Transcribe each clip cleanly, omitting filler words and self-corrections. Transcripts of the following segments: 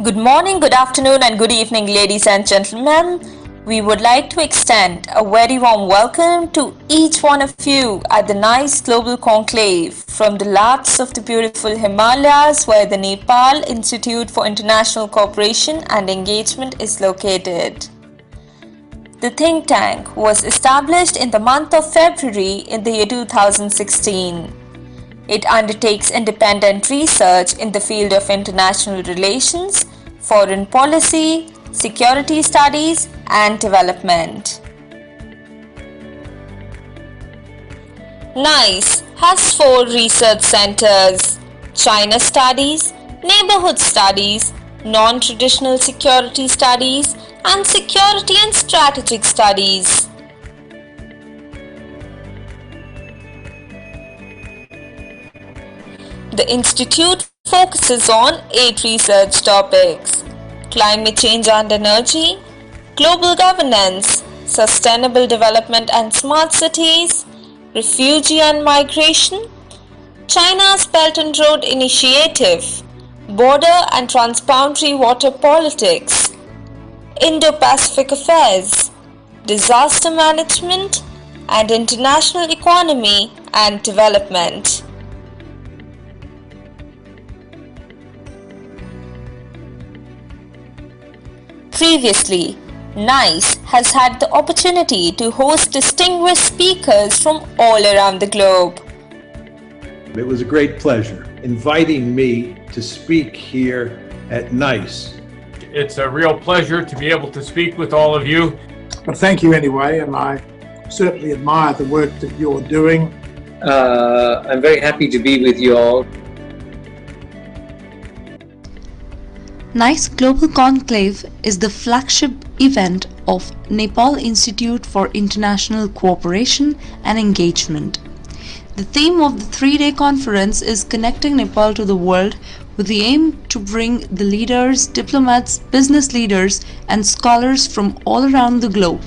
Good morning, good afternoon, and good evening, ladies and gentlemen. We would like to extend a very warm welcome to each one of you at the nice global conclave from the lats of the beautiful Himalayas, where the Nepal Institute for International Cooperation and Engagement is located. The think tank was established in the month of February in the year 2016. It undertakes independent research in the field of international relations, foreign policy, security studies, and development. NICE has 4 research centers: China Studies, Neighborhood Studies, Non-Traditional Security Studies, and Security and Strategic Studies. The institute focuses on 8 research topics: climate change and energy, global governance, sustainable development and smart cities, refugee and migration, China's Belt and Road Initiative, border and transboundary water politics, Indo-Pacific affairs, disaster management, and international economy and development. Previously, NICE has had the opportunity to host distinguished speakers from all around the globe. It was a great pleasure inviting me to speak here at NICE. It's a real pleasure to be able to speak with all of you. Well, thank you anyway, and I certainly admire the work that you're doing. I'm very happy to be with you all. NICE Global Conclave is the flagship event of Nepal Institute for International Cooperation and Engagement. The theme of the 3-day conference is Connecting Nepal to the World, with the aim to bring the leaders, diplomats, business leaders, and scholars from all around the globe.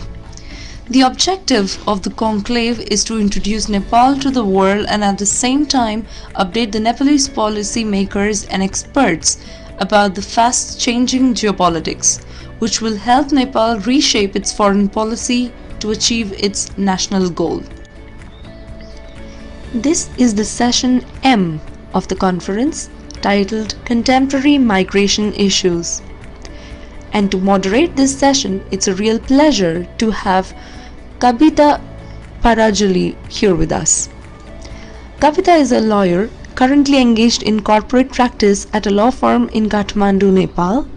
The objective of the conclave is to introduce Nepal to the world and at the same time update the Nepalese policy makers and experts about the fast-changing geopolitics, which will help Nepal reshape its foreign policy to achieve its national goal. This is the session M of the conference, titled Contemporary Migration Issues. And to moderate this session, it's a real pleasure to have Kabita Parajuli here with us. Kabita is a lawyer currently engaged in corporate practice at a law firm in Kathmandu, Nepal.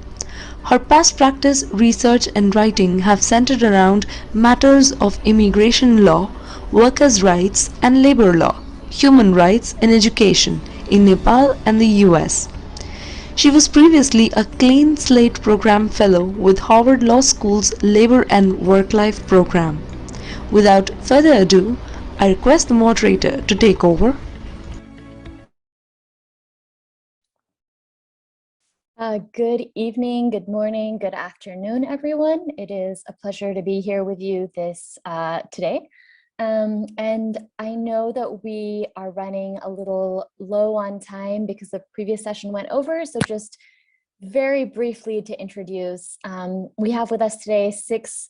Her past practice, research and writing have centered around matters of immigration law, workers' rights and labor law, human rights and education in Nepal and the US. She was previously a Clean Slate Program Fellow with Harvard Law School's Labor and Worklife program. Without further ado, I request the moderator to take over. Good evening, good morning, good afternoon, everyone. It is a pleasure to be here with you today. And I know that we are running a little low on time because the previous session went over. So just very briefly to introduce, we have with us today 6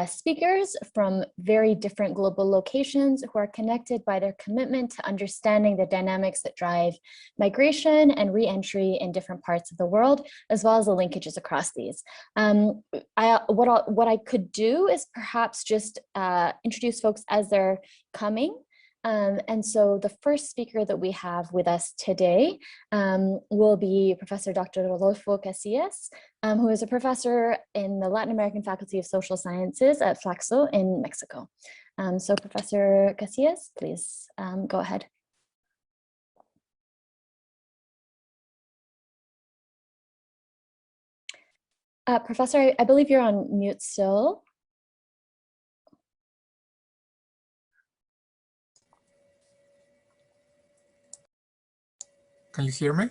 speakers from very different global locations who are connected by their commitment to understanding the dynamics that drive migration and re-entry in different parts of the world, as well as the linkages across these. What I could do is perhaps just introduce folks as they're coming. And so the first speaker that we have with us today will be Professor Dr. Rodolfo Casillas, who is a professor in the Latin American Faculty of Social Sciences at Flacso in Mexico. So Professor Casillas, please go ahead. Professor, I believe you're on mute still. Can you hear me?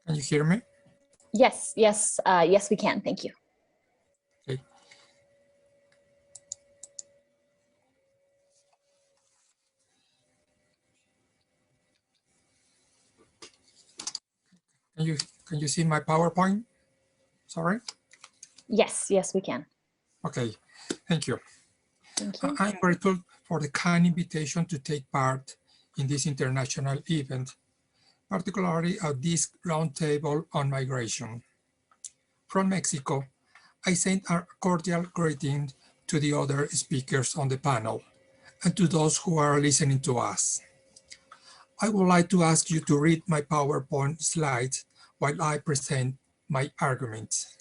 Can you hear me? Yes, we can. Thank you. Okay. Can you see my PowerPoint? Sorry. Yes, yes, we can. Okay, thank you. Thank you. I'm grateful for the kind invitation to take part in this international event, particularly at this roundtable on migration. From Mexico, I send a cordial greeting to the other speakers on the panel and to those who are listening to us. I would like to ask you to read my PowerPoint slides while I present my arguments.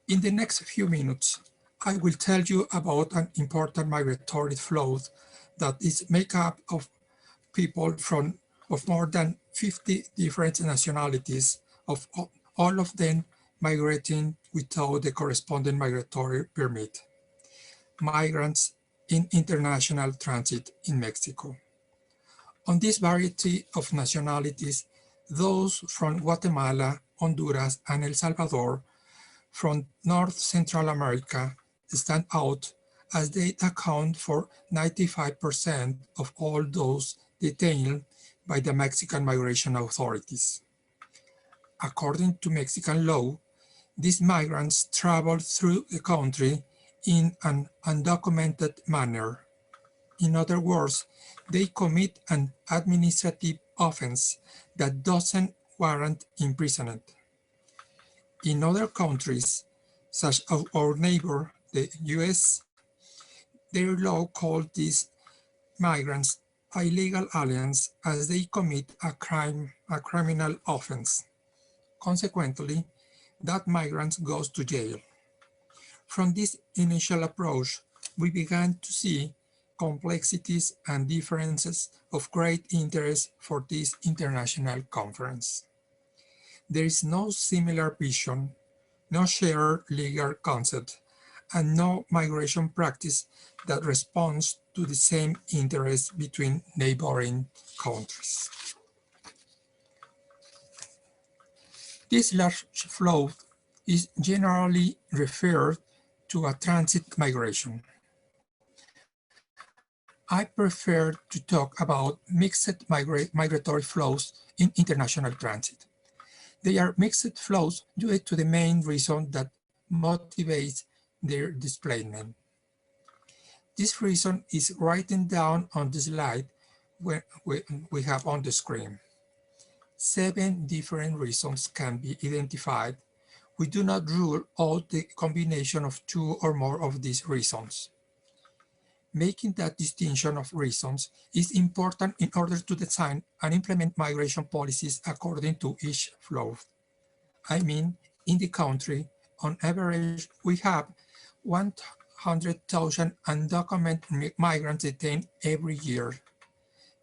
In the next few minutes, I will tell you about an important migratory flow that is made up of people of more than 50 different nationalities, of all of them migrating without the corresponding migratory permit. Migrants in international transit in Mexico. On this variety of nationalities, those from Guatemala, Honduras, and El Salvador from North Central America stand out as they account for 95% of all those detained by the Mexican migration authorities. According to Mexican law, these migrants travel through the country in an undocumented manner. In other words, they commit an administrative offense that doesn't warrant imprisonment. In other countries, such as our neighbor, the US, their law called these migrants illegal aliens as they commit a criminal offense. Consequently, that migrant goes to jail. From this initial approach, we began to see complexities and differences of great interest for this international conference. There is no similar vision, no shared legal concept, and no migration practice that responds to the same interests between neighboring countries. This large flow is generally referred to a transit migration. I prefer to talk about mixed migratory flows in international transit. They are mixed flows due to the main reason that motivates their displacement. This reason is written down on the slide we have on the screen. 7 different reasons can be identified. We do not rule out the combination of 2 or more of these reasons. Making that distinction of reasons is important in order to design and implement migration policies according to each flow. I mean, in the country, on average, we have 100,000 undocumented migrants detained every year,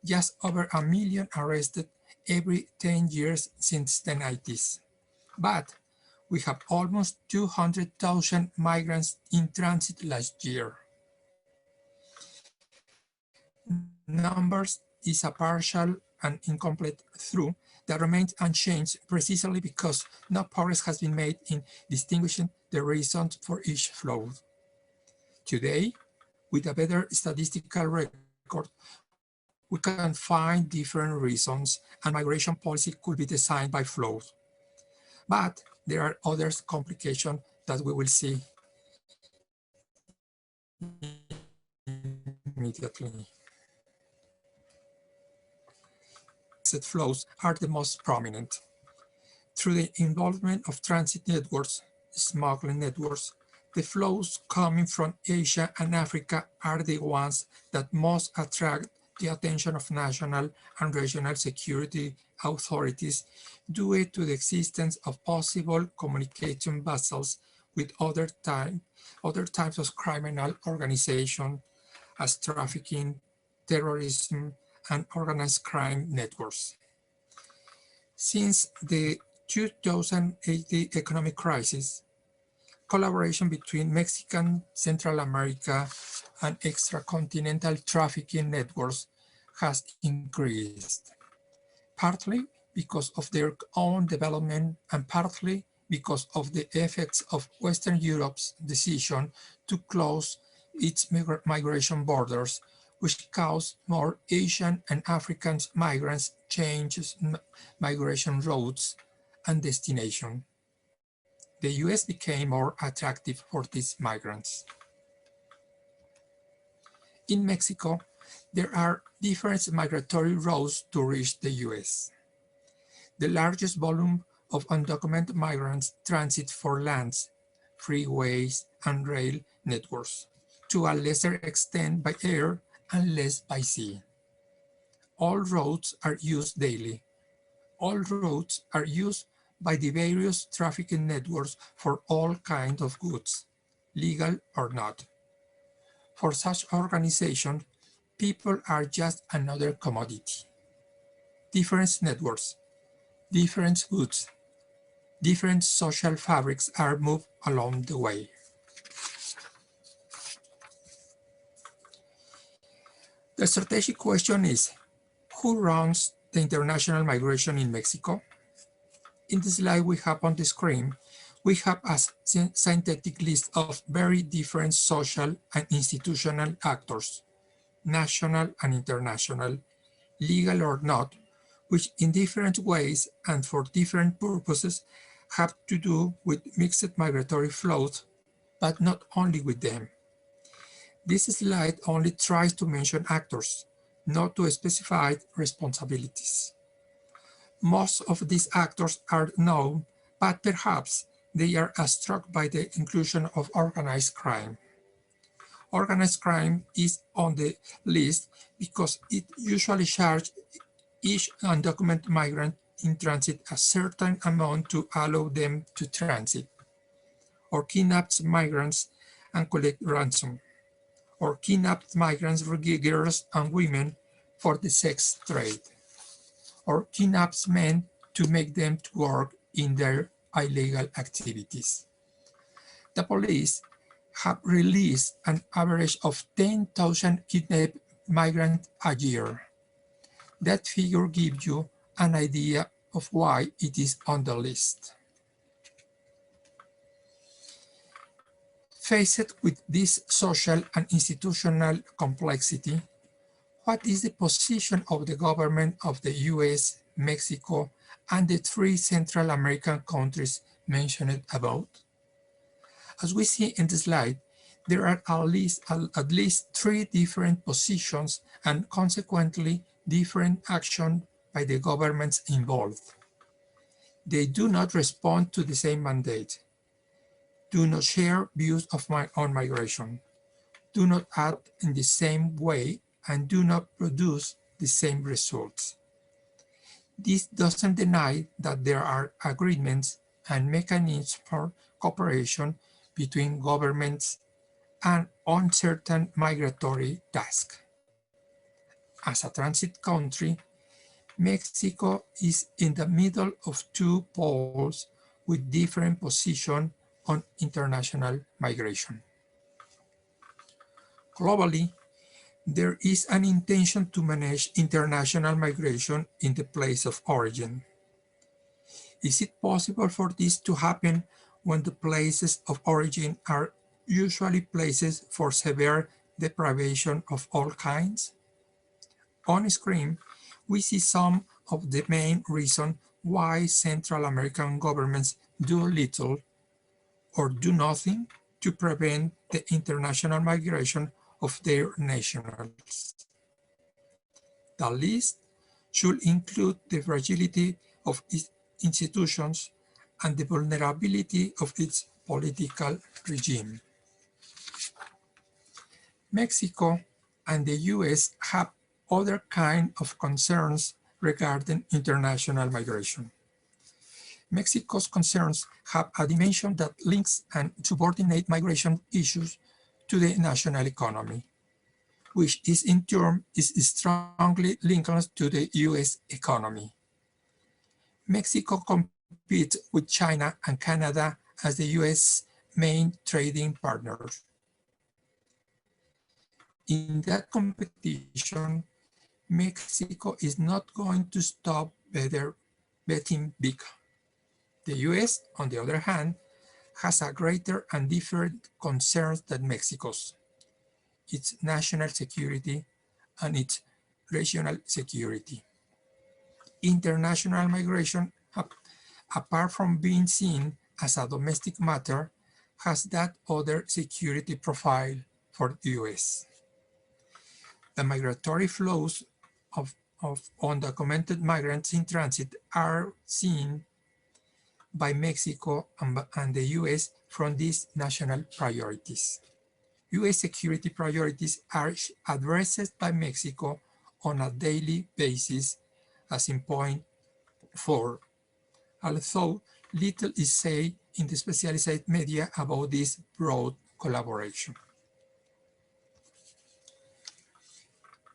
just over 1 million arrested every 10 years since the 90s. But we have almost 200,000 migrants in transit last year. Numbers is a partial and incomplete truth that remains unchanged precisely because no progress has been made in distinguishing the reasons for each flow. Today, with a better statistical record, we can find different reasons and migration policy could be designed by flows. But there are other complications that we will see immediately. Mixed flows are the most prominent. Through the involvement of transit networks, smuggling networks, the flows coming from Asia and Africa are the ones that most attract the attention of national and regional security authorities due to the existence of possible communication vessels with other types of criminal organizations as trafficking, terrorism, and organized crime networks. Since the 2008 economic crisis, collaboration between Mexican, Central America, and extracontinental trafficking networks has increased, partly because of their own development and partly because of the effects of Western Europe's decision to close its migration borders which caused more Asian and African migrants changes migration routes and destination. The US became more attractive for these migrants. In Mexico, there are different migratory routes to reach the US. The largest volume of undocumented migrants transit for lands, freeways, and rail networks, to a lesser extent by air and less by sea. All roads are used daily. All roads are used by the various trafficking networks for all kinds of goods, legal or not. For such organizations, people are just another commodity. Different networks, different goods, different social fabrics are moved along the way. The strategic question is, who runs the international migration in Mexico? In the slide we have on the screen, we have a synthetic list of very different social and institutional actors, national and international, legal or not, which in different ways and for different purposes have to do with mixed migratory flows, but not only with them. This slide only tries to mention actors, not to specify responsibilities. Most of these actors are known, but perhaps they are struck by the inclusion of organized crime. Organized crime is on the list because it usually charges each undocumented migrant in transit a certain amount to allow them to transit, or kidnaps migrants and collect ransom, or kidnapped migrants, girls and women for the sex trade, or kidnaps men to make them to work in their illegal activities. The police have released an average of 10,000 kidnapped migrants a year. That figure gives you an idea of why it is on the list. Faced with this social and institutional complexity, what is the position of the government of the US, Mexico, and the three Central American countries mentioned above? As we see in the slide, there are at least three different positions and consequently different action by the governments involved. They do not respond to the same mandate, do not share views on migration, do not act in the same way, and do not produce the same results. This doesn't deny that there are agreements and mechanisms for cooperation between governments and on certain migratory tasks. As a transit country, Mexico is in the middle of two poles with different positions on international migration. Globally, there is an intention to manage international migration in the place of origin. Is it possible for this to happen when the places of origin are usually places for severe deprivation of all kinds? On screen, we see some of the main reasons why Central American governments do little or do nothing to prevent the international migration of their nationals. The list should include the fragility of its institutions and the vulnerability of its political regime. Mexico and the US have other kinds of concerns regarding international migration. Mexico's concerns have a dimension that links and subordinates migration issues to the national economy, which is in turn strongly linked to the US economy. Mexico competes with China and Canada as the US main trading partners. In that competition, Mexico is not going to stop betting big. The US, on the other hand, has a greater and different concerns than Mexico's: its national security and its regional security. International migration, apart from being seen as a domestic matter, has that other security profile for the US. The migratory flows of undocumented migrants in transit are seen by Mexico and the US from these national priorities. US security priorities are addressed by Mexico on a daily basis, as in point 4, although little is said in the specialized media about this broad collaboration.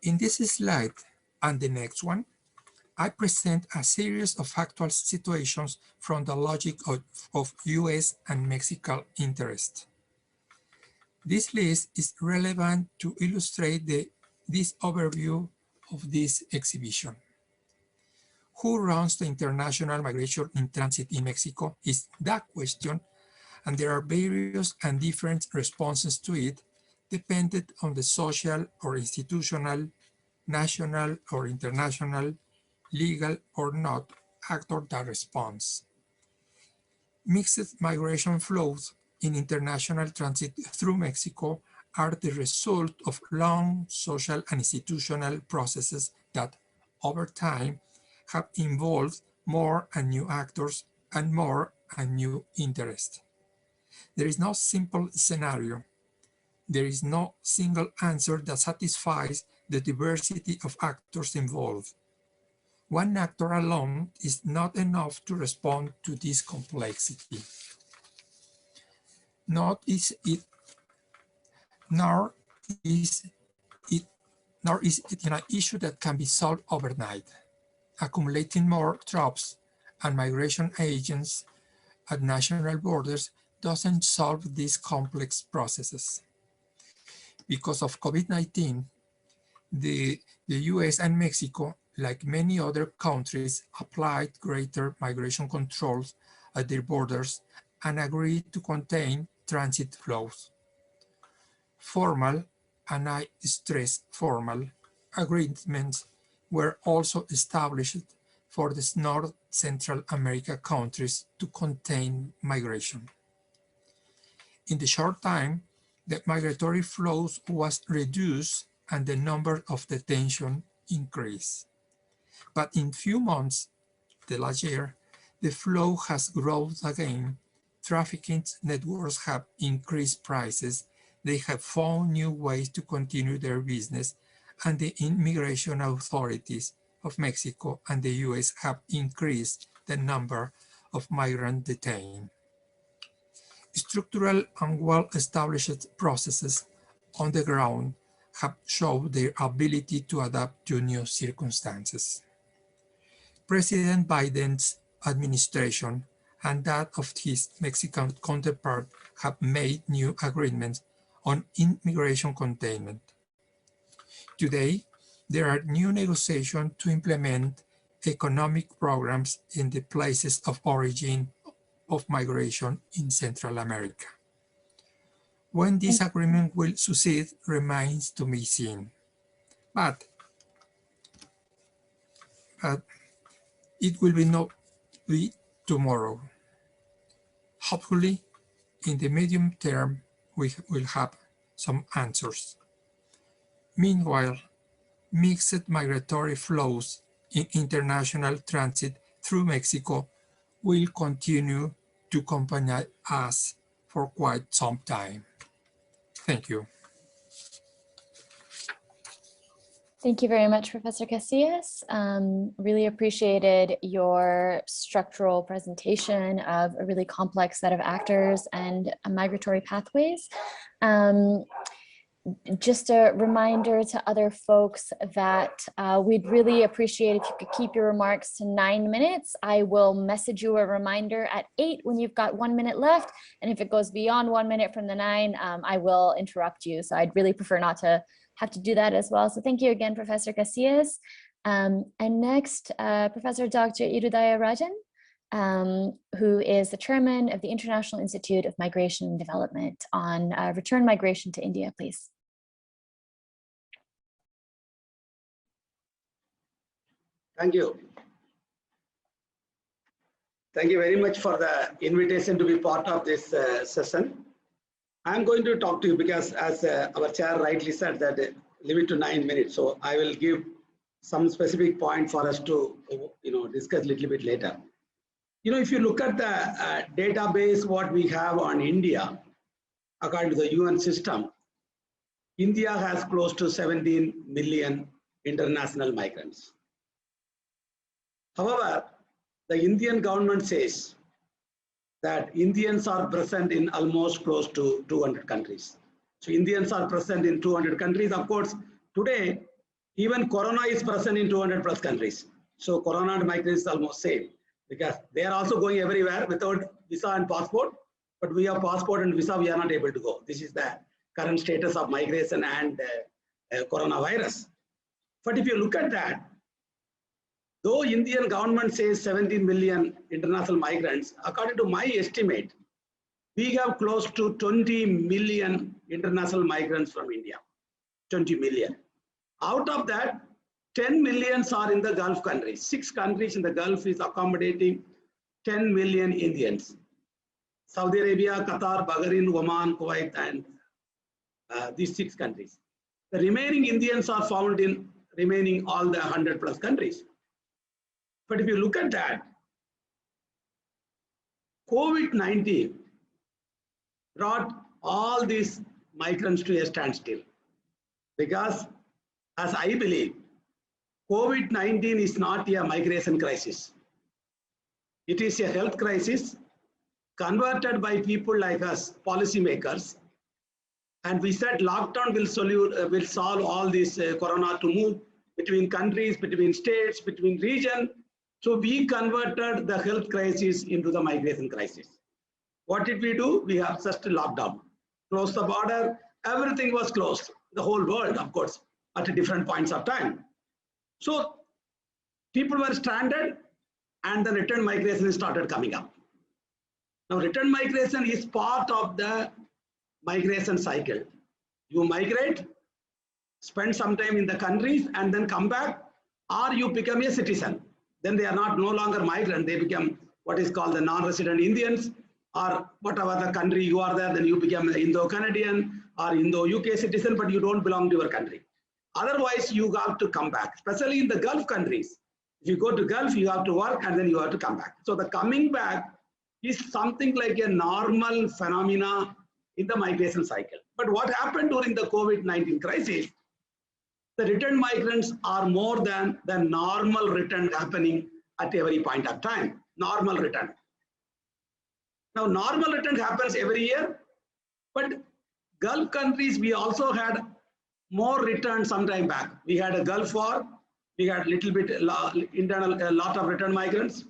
In this slide and the next one, I present a series of factual situations from the logic of US and Mexican interest. This list is relevant to illustrate this overview of this exhibition. Who runs the international migration in transit in Mexico is that question, and there are various and different responses to it, dependent on the social or institutional, national or international, legal or not, actor that responds. Mixed migration flows in international transit through Mexico are the result of long social and institutional processes that, over time, have involved more and new actors and more and new interest. There is no simple scenario. There is no single answer that satisfies the diversity of actors involved. One actor alone is not enough to respond to this complexity. Nor is it an issue that can be solved overnight. Accumulating more troops and migration agents at national borders doesn't solve these complex processes. Because of COVID-19, the US and Mexico, like many other countries, applied greater migration controls at their borders and agreed to contain transit flows. Formal, and I stress formal, agreements were also established for the North Central America countries to contain migration. In the short time, the migratory flows was reduced and the number of detention increased. But in few months, the last year, the flow has grown again. Trafficking networks have increased prices. They have found new ways to continue their business, and the immigration authorities of Mexico and the US have increased the number of migrants detained. Structural and well-established processes on the ground have shown their ability to adapt to new circumstances. President Biden's administration and that of his Mexican counterpart have made new agreements on immigration containment. Today, there are new negotiations to implement economic programs in the places of origin of migration in Central America. When this agreement will succeed remains to be seen. But it will not be tomorrow. Hopefully, in the medium term, we will have some answers. Meanwhile, mixed migratory flows in international transit through Mexico will continue to accompany us for quite some time. Thank you. Thank you very much, Professor Casillas. Really appreciated your structural presentation of a really complex set of actors and migratory pathways. Just a reminder to other folks that we'd really appreciate if you could keep your remarks to 9 minutes. I will message you a reminder at 8 when you've got 1 minute left. And if it goes beyond 1 minute from the 9, I will interrupt you. So I'd really prefer not to have to do that as well. So thank you again, Professor Casillas. And next, Professor Dr. Irudaya Rajan, who is the chairman of the International Institute of Migration and Development on return migration to India, please. Thank you. Thank you very much for the invitation to be part of this session. I'm going to talk to you because, as our chair rightly said, that limit to 9 minutes. So I will give some specific point for us to, discuss a little bit later. If you look at the database, what we have on India, according to the UN system, India has close to 17 million international migrants. However, the Indian government says that Indians are present in almost close to 200 countries. So Indians are present in 200 countries. Of course, today, even Corona is present in 200 plus countries. So Corona and migrants is almost same because they are also going everywhere without visa and passport. But we have passport and visa, we are not able to go. This is the current status of migration and coronavirus. But if you look at that, though Indian government says 17 million international migrants, according to my estimate, we have close to 20 million international migrants from India, 20 million. Out of that, 10 millions are in the Gulf countries. 6 countries in the Gulf is accommodating 10 million Indians. Saudi Arabia, Qatar, Bahrain, Oman, Kuwait, and these 6 countries. The remaining Indians are found in remaining all the 100 plus countries. But if you look at that, COVID-19 brought all these migrants to a standstill because, as I believe, COVID-19 is not a migration crisis. It is a health crisis converted by people like us, policymakers. And we said lockdown will solve all this corona to move between countries, between states, between regions. So we converted the health crisis into the migration crisis. What did we do? We have just a lockdown, closed the border, everything was closed, the whole world, of course, at different points of time. So people were stranded and the return migration started coming up. Now return migration is part of the migration cycle. You migrate, spend some time in the countries and then come back, or you become a citizen. Then they are no longer migrant, they become what is called the non-resident Indians, or whatever the country you are there, then you become an Indo-Canadian or Indo-UK citizen, but you don't belong to your country. Otherwise, you have to come back, especially in the Gulf countries. If you go to Gulf, you have to work and then you have to come back. So the coming back is something like a normal phenomena in the migration cycle. But what happened during the COVID-19 crisis, the return migrants are more than the normal return happening at every point of time, normal return. Now, normal return happens every year, but Gulf countries, we also had more return some time back. We had a Gulf War, we had a lot of return migrants,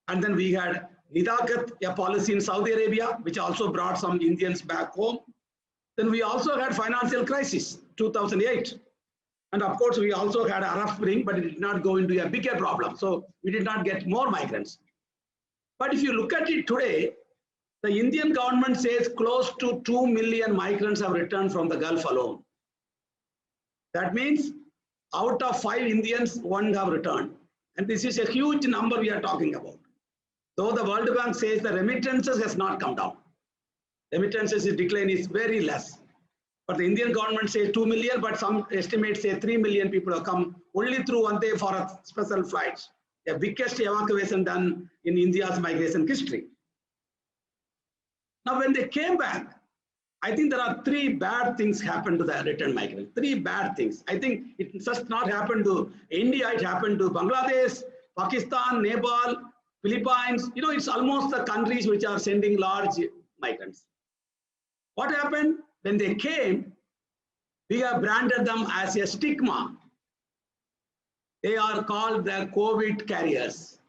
and then we had Nidakat, a policy in Saudi Arabia, which also brought some Indians back home. Then we also had financial crisis, 2008. And of course, we also had Arab Spring, but it did not go into a bigger problem. So we did not get more migrants. But if you look at it today, the Indian government says close to 2 million migrants have returned from the Gulf alone. That means out of 5 Indians, 1 have returned. And this is a huge number we are talking about. Though the World Bank says the remittances has not come down. Remittances decline is very less. But the Indian government says 2 million, but some estimates say 3 million people have come only through Vande Bharat special flights, the biggest evacuation done in India's migration history. Now, when they came back, I think there are 3 bad things happened to the return migrants. 3 bad things. I think it just not happened to India, it happened to Bangladesh, Pakistan, Nepal, Philippines. It's almost the countries which are sending large migrants. What happened? When they came, we have branded them as a stigma. They are called the COVID carriers.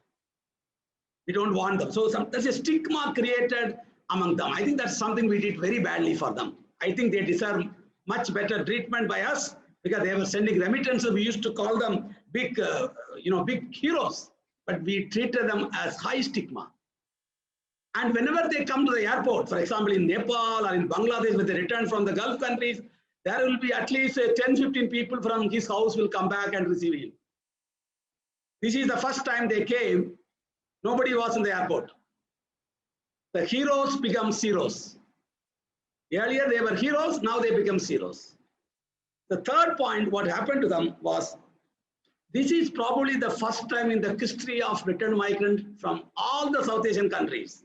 We don't want them. So there's a stigma created among them. I think that's something we did very badly for them. I think they deserve much better treatment by us because they were sending remittances. We used to call them big, big heroes, but we treated them as high stigma. And whenever they come to the airport, for example, in Nepal or in Bangladesh, when they return from the Gulf countries, there will be at least 10, 15 people from his house will come back and receive him. This is the first time they came. Nobody was in the airport. The heroes become zeros. Earlier they were heroes, now they become zeros. The third point, what happened to them was, this is probably the first time in the history of returned migrant from all the South Asian countries.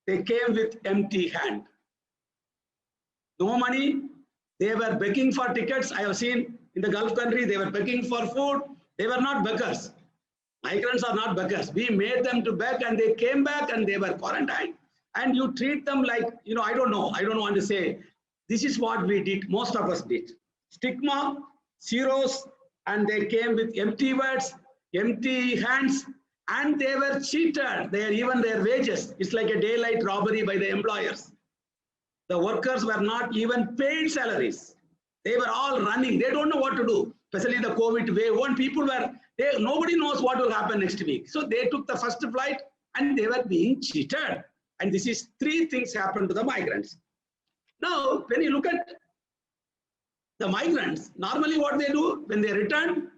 They came with empty hand. No money, they were begging for tickets. I have seen in the Gulf country, they were begging for food. They were not beggars. Migrants are not beggars. We made them to beg and they came back and they were quarantined. And you treat them like, I don't want to say, this is what we did, most of us did. Stigma, zeros, and they came with empty words, empty hands, and they were cheated. Even their wages. It's like a daylight robbery by the employers. The workers were not even paid salaries. They were all running. They don't know what to do, especially the COVID wave. When people were, nobody knows what will happen next week. So they took the first flight and they were being cheated. And this is 3 things happened to the migrants. Now, when you look at the migrants, normally what they do, when they return,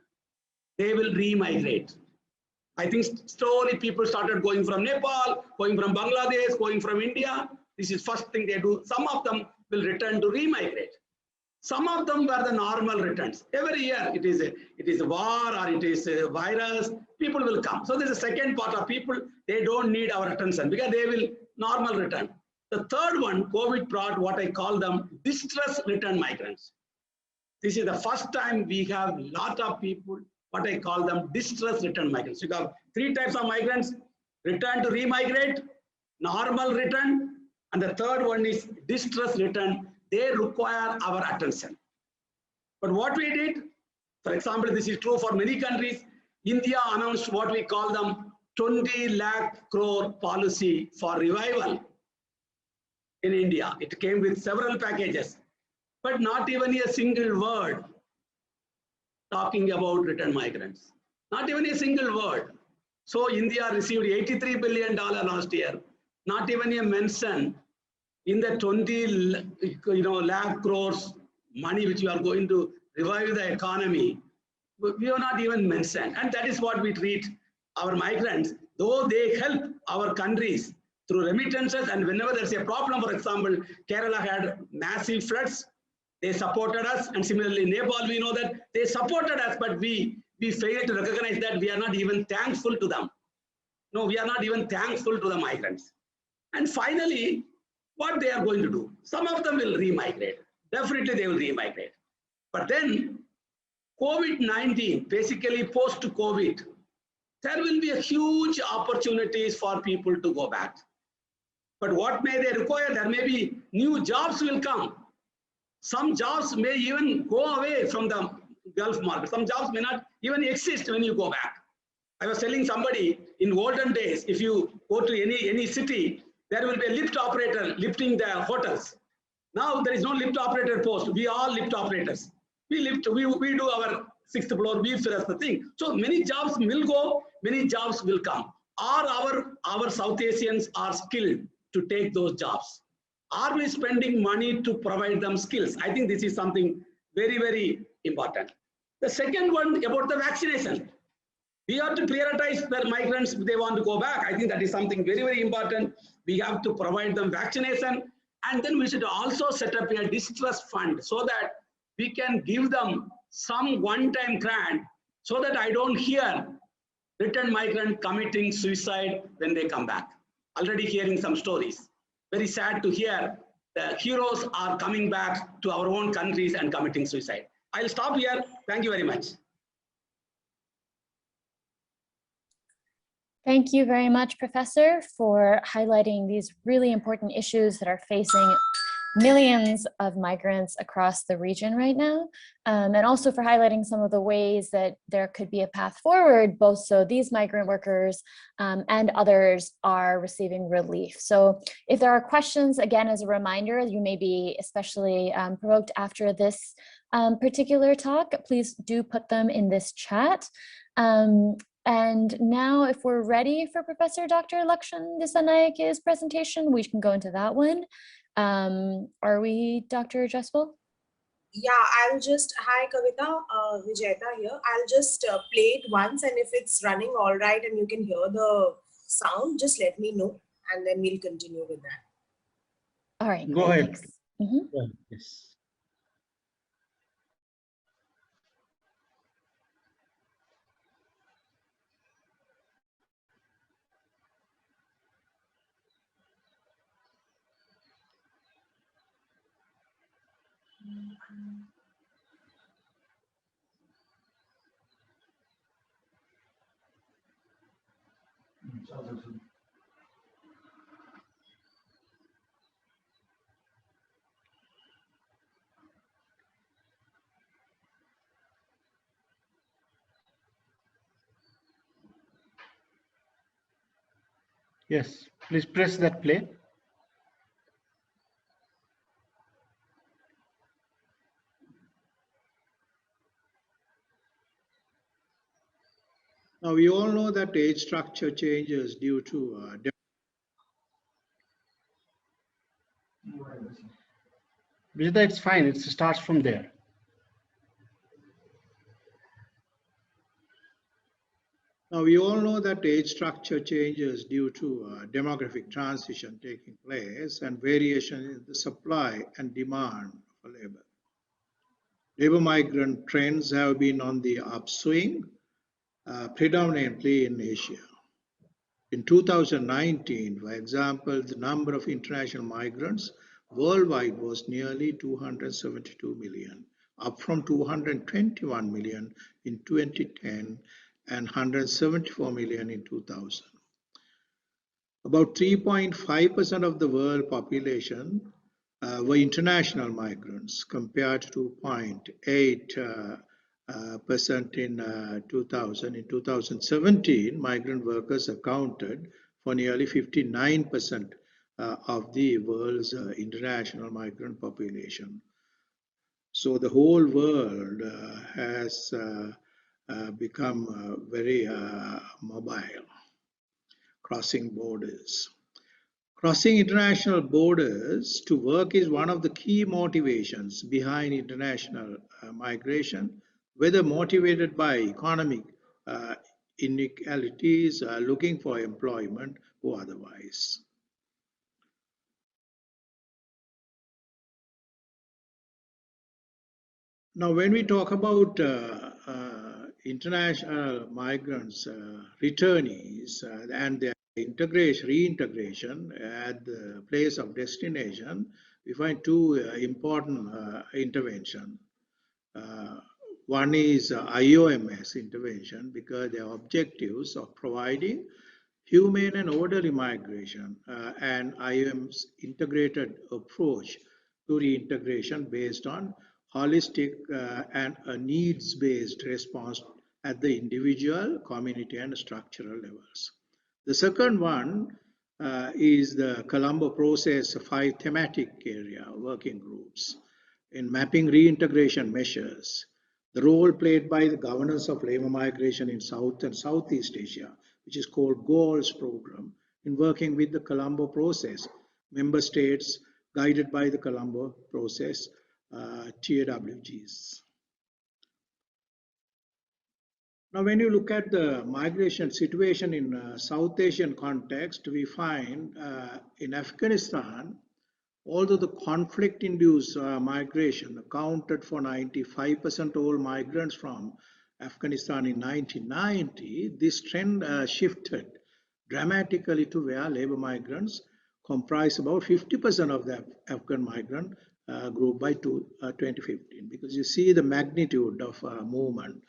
they will re-migrate. I think slowly people started going from Nepal, going from Bangladesh, going from India. This is first thing they do. Some of them will return to re-migrate. Some of them were the normal returns. Every year it is a war or it is a virus, people will come. So there's a second part of people, they don't need our attention because they will normal return. The third one, COVID brought what I call them distress return migrants. This is the first time we have a lot of people, what I call them distress return migrants. You have 3 types of migrants: return to re-migrate, normal return, and the third one is distress return. They require our attention. But what we did, for example, this is true for many countries. India announced what we call them 20 lakh crore policy for revival in India. It came with several packages, but not even a single word talking about return migrants. Not even a single word. So India received $83 billion last year. Not even a mention in the 20 lakh crores money which you are going to revive the economy. We are not even mentioned. And that is what we treat our migrants, though they help our countries through remittances. And whenever there's a problem, for example, Kerala had massive floods, they supported us. And similarly, Nepal, we know that they supported us, but we failed to recognize that we are not even thankful to them. No, we are not even thankful to the migrants. And finally, what they are going to do? Some of them will re-migrate. Definitely they will re-migrate. But then COVID-19, basically post-COVID, there will be a huge opportunities for people to go back. But what may they require? There may be new jobs will come. Some jobs may even go away from the Gulf market. Some jobs may not even exist when you go back. I was telling somebody in olden days, if you go to any city, there will be a lift operator lifting the hotels. Now there is no lift operator post. We are lift operators. We lift, we do our 6th floor, we finish the thing. So many jobs will go, many jobs will come. Are our South Asians are skilled to take those jobs? Are we spending money to provide them skills? I think this is something very, very important. The second one about the vaccination. We have to prioritize the migrants if they want to go back. I think that is something very, very important. We have to provide them vaccination. And then we should also set up a distress fund so that we can give them some one-time grant so that I don't hear returned migrant committing suicide when they come back. Already hearing some stories. Very sad to hear the heroes are coming back to our own countries and committing suicide. I'll stop here. Thank you very much. Thank you very much, Professor, for highlighting these really important issues that are facing millions of migrants across the region right now, and also for highlighting some of the ways that there could be a path forward, both so these migrant workers and others are receiving relief. So if there are questions, again, as a reminder, you may be especially provoked after this particular talk, please do put them in this chat. And now if we're ready for Professor Dr. Lakshman Dissanayake's presentation, we can go into that one. Are we, Dr. Jaswal? Yeah, hi Kavita, Vijayta here. I'll just play it once, and if it's running all right and you can hear the sound, just let me know and then we'll continue with that. All right, Go great, ahead. thanks. Mhm. Yeah, yes. Yes, please press that play. Now, we all know that age structure changes due to Vijayta, it's fine. It starts from there. Now, we all know that age structure changes due to demographic transition taking place and variation in the supply and demand for labor. Labor migrant trends have been on the upswing, predominantly in Asia. In 2019, for example, the number of international migrants worldwide was nearly 272 million, up from 221 million in 2010 and 174 million in 2000. About 3.5% of the world population were international migrants compared to 0.8% in 2000. In 2017, migrant workers accounted for nearly 59% of the world's international migrant population. So the whole world has become very mobile, crossing borders. Crossing international borders to work is one of the key motivations behind international migration, whether motivated by economic inequalities, looking for employment, or otherwise. Now, when we talk about international migrants, returnees, and their reintegration at the place of destination, we find two important interventions. One is IOMS intervention because their objectives of providing humane and orderly migration and IOM's integrated approach to reintegration based on holistic and a needs-based response at the individual, community, and structural levels. The second one is the Colombo process 5 thematic area working groups in mapping reintegration measures, the role played by the governance of labor migration in South and Southeast Asia, which is called GOALS program, in working with the Colombo process, member states guided by the Colombo process, TAWGs. Now, when you look at the migration situation in South Asian context, we find in Afghanistan, although the conflict-induced migration accounted for 95% of all migrants from Afghanistan in 1990, this trend shifted dramatically to where labor migrants comprise about 50% of the Afghan migrant group by 2015, because you see the magnitude of movement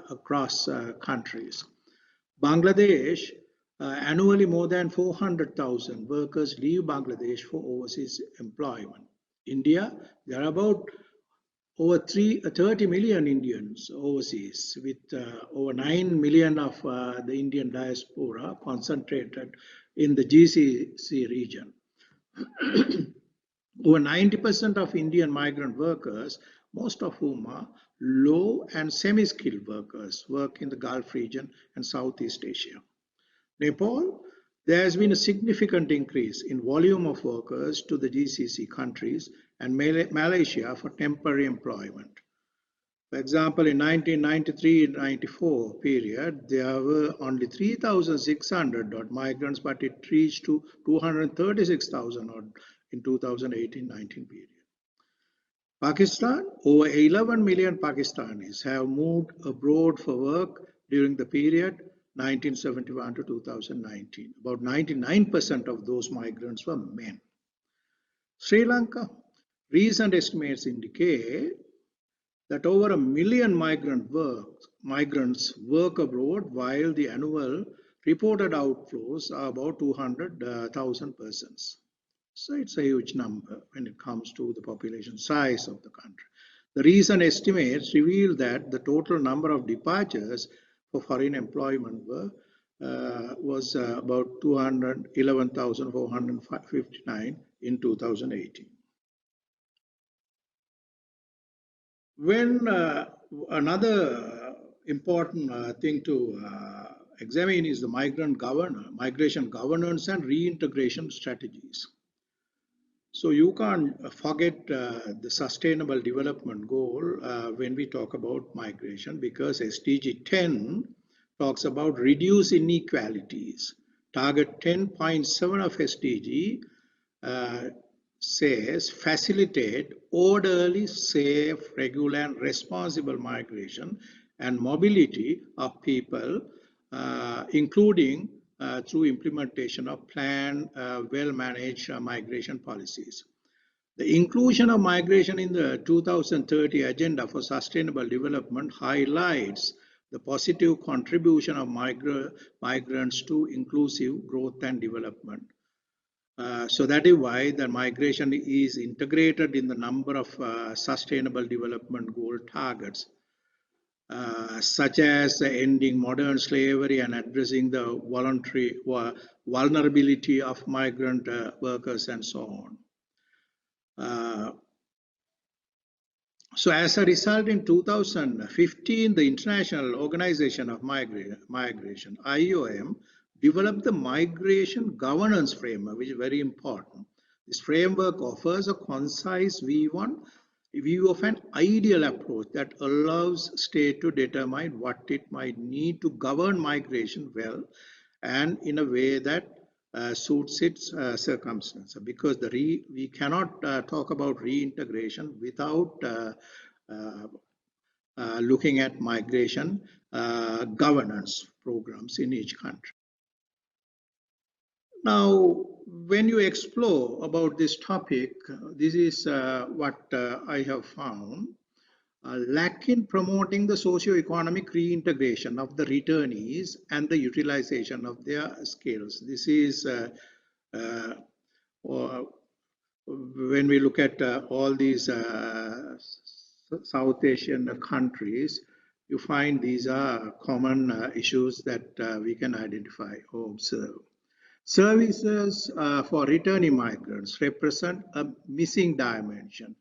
across countries. Bangladesh, annually more than 400,000 workers leave Bangladesh for overseas employment. India, there are about over 30 million Indians overseas, with over 9 million of the Indian diaspora concentrated in the GCC region. Over 90% of Indian migrant workers, most of whom are low and semi-skilled workers, work in the Gulf region and Southeast Asia. Nepal, there has been a significant increase in volume of workers to the GCC countries and Malaysia for temporary employment. For example, in 1993-94 period, there were only 3,600 migrants, but it reached to 236,000 in 2018-19 period. Pakistan, over 11 million Pakistanis have moved abroad for work during the period 1971 to 2019. About 99% of those migrants were men. Sri Lanka, recent estimates indicate that over 1 million migrants work abroad, while the annual reported outflows are about 200,000 persons. So it's a huge number when it comes to the population size of the country. The recent estimates reveal that the total number of departures for foreign employment was about 211,459 in 2018. When another important thing to examine is the migration governance and reintegration strategies. So you can't forget the sustainable development goal when we talk about migration, because SDG 10 talks about reduce inequalities. Target 10.7 of SDG says facilitate orderly, safe, regular and responsible migration and mobility of people, including through implementation of planned, well-managed migration policies. The inclusion of migration in the 2030 Agenda for Sustainable Development highlights the positive contribution of migrants to inclusive growth and development. So that is why the migration is integrated in the number of Sustainable Development Goal targets, such as ending modern slavery and addressing the vulnerability of migrant workers and so on. So as a result, in 2015, the International Organization of Migration, IOM, developed the Migration Governance Framework, which is very important. This framework offers a concise view of an ideal approach that allows state to determine what it might need to govern migration well and in a way that suits its circumstances. Because we cannot talk about reintegration without looking at migration governance programs in each country. Now, when you explore about this topic, this is what I have found. Lack in promoting the socio-economic reintegration of the returnees and the utilization of their skills. This is when we look at all these South Asian countries, you find these are common issues that we can identify or observe. Services for returning migrants represent a missing dimension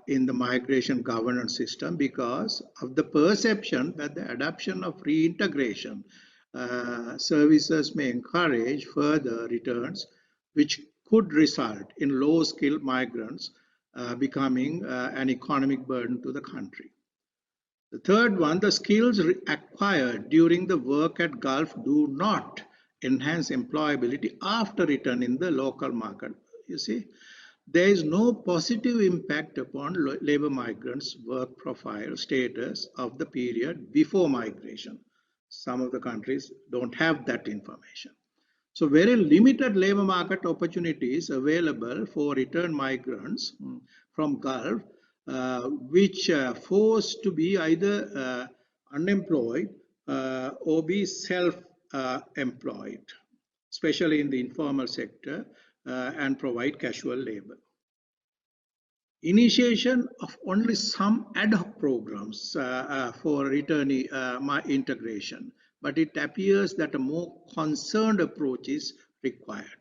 in the migration governance system because of the perception that the adoption of reintegration services may encourage further returns, which could result in low-skilled migrants becoming an economic burden to the country. The third one, the skills acquired during the work at Gulf do not enhance employability after return in the local market. You see, there is no positive impact upon labor migrants' work profile status of the period before migration. Some of the countries don't have that information. So very limited labor market opportunities available for return migrants from Gulf, which forced to be either unemployed or be self-employed, especially in the informal sector, and provide casual labor. Initiation of only some ad hoc programs for returnee integration, but it appears that a more concerned approach is required.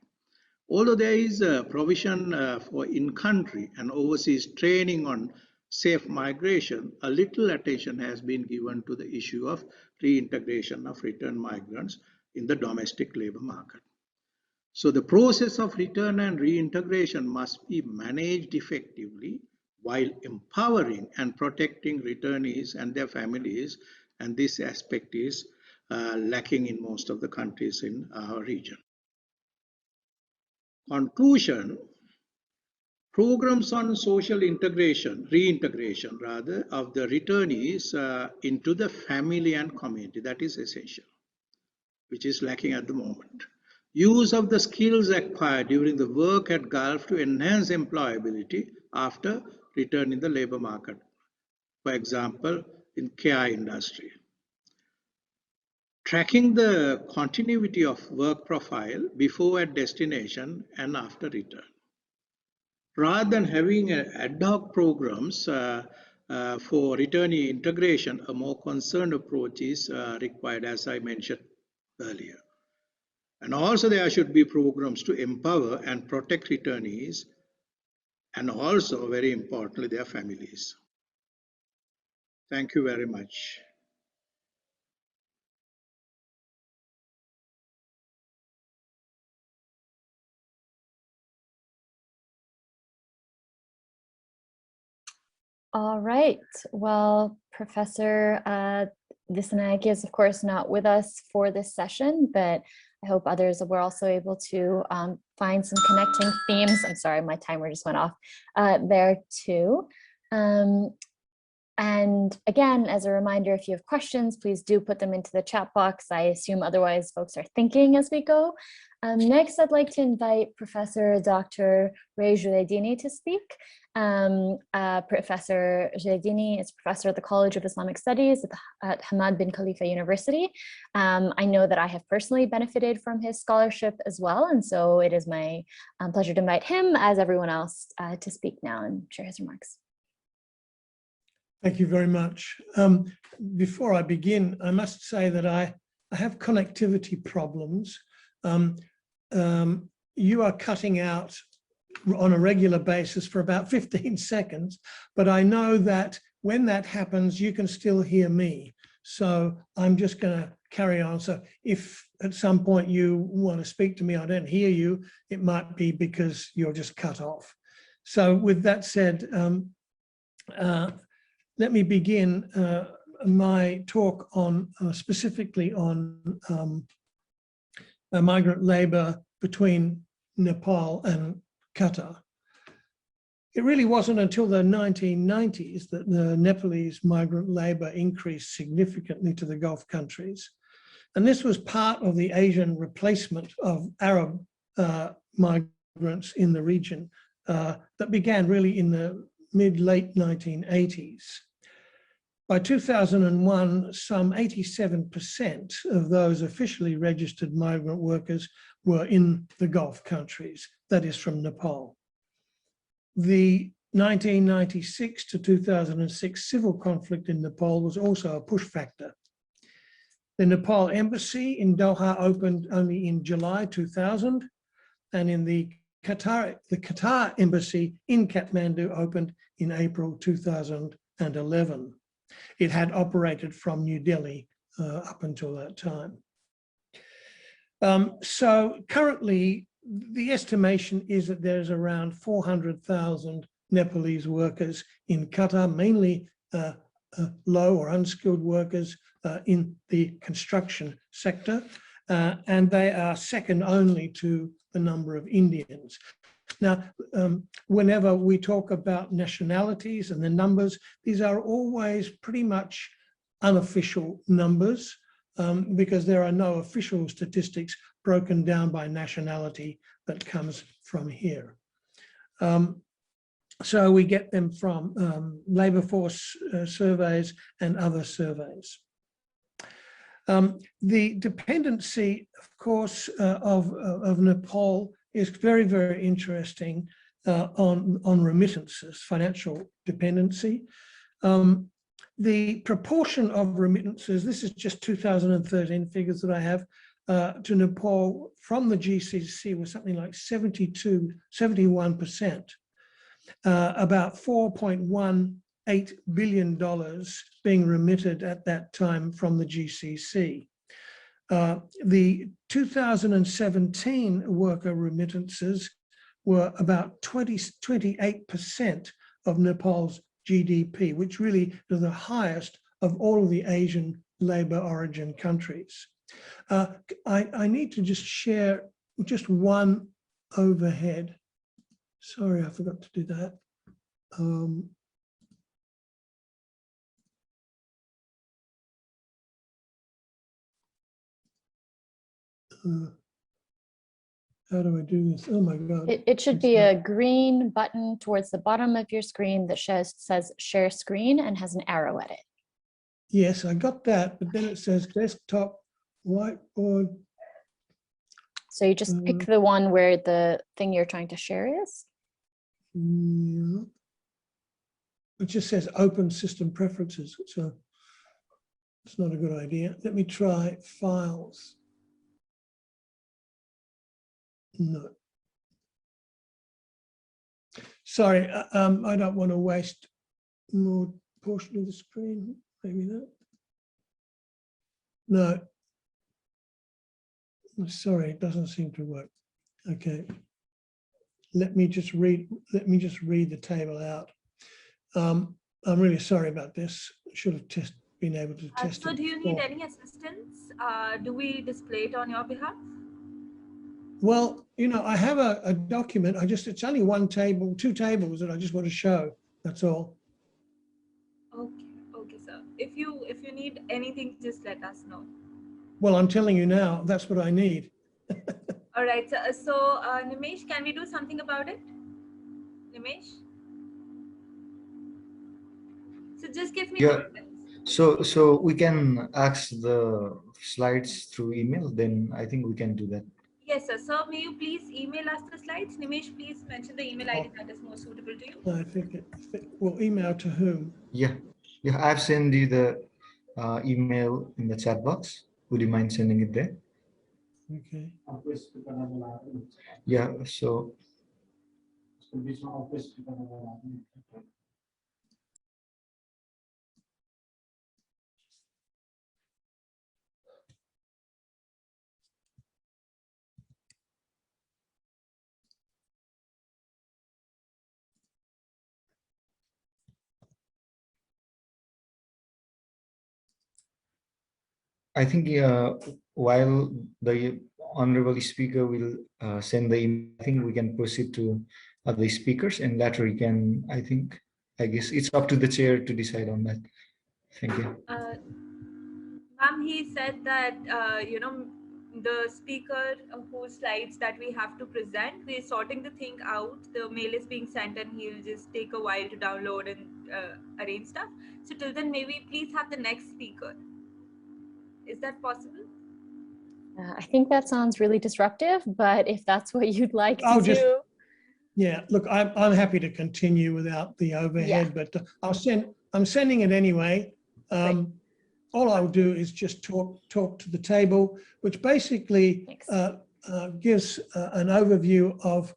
Although there is a provision for in-country and overseas training on safe migration, a little attention has been given to the issue of reintegration of returned migrants in the domestic labor market. So the process of return and reintegration must be managed effectively while empowering and protecting returnees and their families, and this aspect is lacking in most of the countries in our region. Conclusion, programs on social integration, reintegration rather, of the returnees into the family and community, that is essential, which is lacking at the moment. Use of the skills acquired during the work at Gulf to enhance employability after return in the labor market, for example, in care industry. Tracking the continuity of work profile before at destination and after return. Rather than having ad hoc programs for returnee integration, a more concerned approach is required, as I mentioned earlier. And also there should be programs to empower and protect returnees, and also, very importantly, their families. Thank you very much. All right. Well, Professor Dissanayake is, of course, not with us for this session, but I hope others were also able to find some connecting themes. I'm sorry, my timer just went off there too. And again, as a reminder, if you have questions, please do put them into the chat box. I assume otherwise folks are thinking as we go. Next, I'd like to invite Professor Dr. Jureidini to speak. Professor Jureidini is professor at the College of Islamic Studies at Hamad bin Khalifa University. I know that I have personally benefited from his scholarship as well, and so it is my pleasure to invite him, as everyone else, to speak now and share his remarks. Thank you very much. Before I begin, I must say that I have connectivity problems. You are cutting out on a regular basis for about 15 seconds, but I know that when that happens, you can still hear me. So I'm just going to carry on. So if at some point you want to speak to me, I don't hear you, it might be because you're just cut off. So with that said, let me begin my talk on specifically on migrant labor between Nepal and Qatar. It really wasn't until the 1990s that the Nepalese migrant labor increased significantly to the Gulf countries. And this was part of the Asian replacement of Arab migrants in the region that began really in the mid-late 1980s. By 2001, some 87% of those officially registered migrant workers were in the Gulf countries, that is from Nepal. The 1996 to 2006 civil conflict in Nepal was also a push factor. The Nepal embassy in Doha opened only in July 2000, and in the Qatar embassy in Kathmandu opened in April 2011. It had operated from New Delhi up until that time. So currently, the estimation is that there's around 400,000 Nepalese workers in Qatar, mainly low or unskilled workers in the construction sector, and they are second only to the number of Indians. Now, whenever we talk about nationalities and the numbers, these are always pretty much unofficial numbers because there are no official statistics broken down by nationality that comes from here. So we get them from labor force surveys and other surveys. The dependency, of course, of Nepal is very, very interesting on remittances, financial dependency. The proportion of remittances, this is just 2013 figures that I have, to Nepal from the GCC was something like 71%, about $4.18 billion being remitted at that time from the GCC. The 2017 worker remittances were about 28% of Nepal's GDP, which really is the highest of all of the Asian labor origin countries. I need to just share just one overhead. Sorry, I forgot to do that. How do I do this? Oh my God. It should be a green button towards the bottom of your screen that says share screen and has an arrow at it. Yes, I got that, but then it says desktop whiteboard. So you just pick the one where the thing you're trying to share is? Yeah. It just says open system preferences, so it's not a good idea. Let me try files. No. Sorry, I don't want to waste more portion of the screen. Maybe that. No. Sorry, it doesn't seem to work. Okay. Let me just read the table out. I'm really sorry about this. Should have been able to test it. So do you need any assistance? Do we display it on your behalf? Well, you know, I have a document. It's only one table, two tables that I just want to show. That's all. Okay, sir. If you need anything, just let us know. Well, I'm telling you now, that's what I need. All right, so Nimesh, can we do something about it? Nimesh? So just give me. Yeah. So we can access the slides through email. Then I think we can do that. Yes, sir. So may you please email us the slides? Nimesh, please mention the email ID that is more suitable to you. I think it will email to whom? Yeah, I've sent you the email in the chat box. Would you mind sending it there? Okay. Yeah, so. I think while the honorable speaker will send the email, I think we can proceed to other speakers, and later we can, I guess it's up to the chair to decide on that. Thank you. Ma'am, he said that, the speaker whose slides that we have to present, we're sorting the thing out. The mail is being sent and he'll just take a while to download and arrange stuff. So till then, maybe please have the next speaker. Is that possible? I think that sounds really disruptive, but if that's what you'd like to do. Yeah, look, I'm happy to continue without the overhead, but I'm sending it anyway. All I will do is just talk to the table, which basically gives an overview of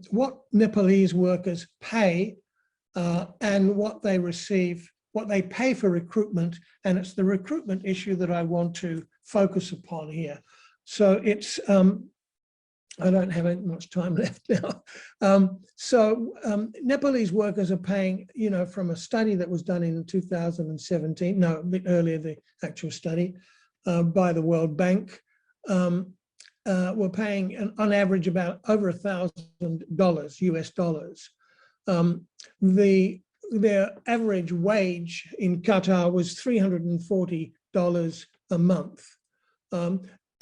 what Nepalese workers pay and what they receive, what they pay for recruitment, and it's the recruitment issue that I want to focus upon here. So it's, I don't have much time left now. Nepalese workers are paying, you know, from a study that was done in 2017, no, a bit earlier, the actual study by the World Bank, were paying on average about over $1,000 US dollars. Their average wage in Qatar was $340 a month.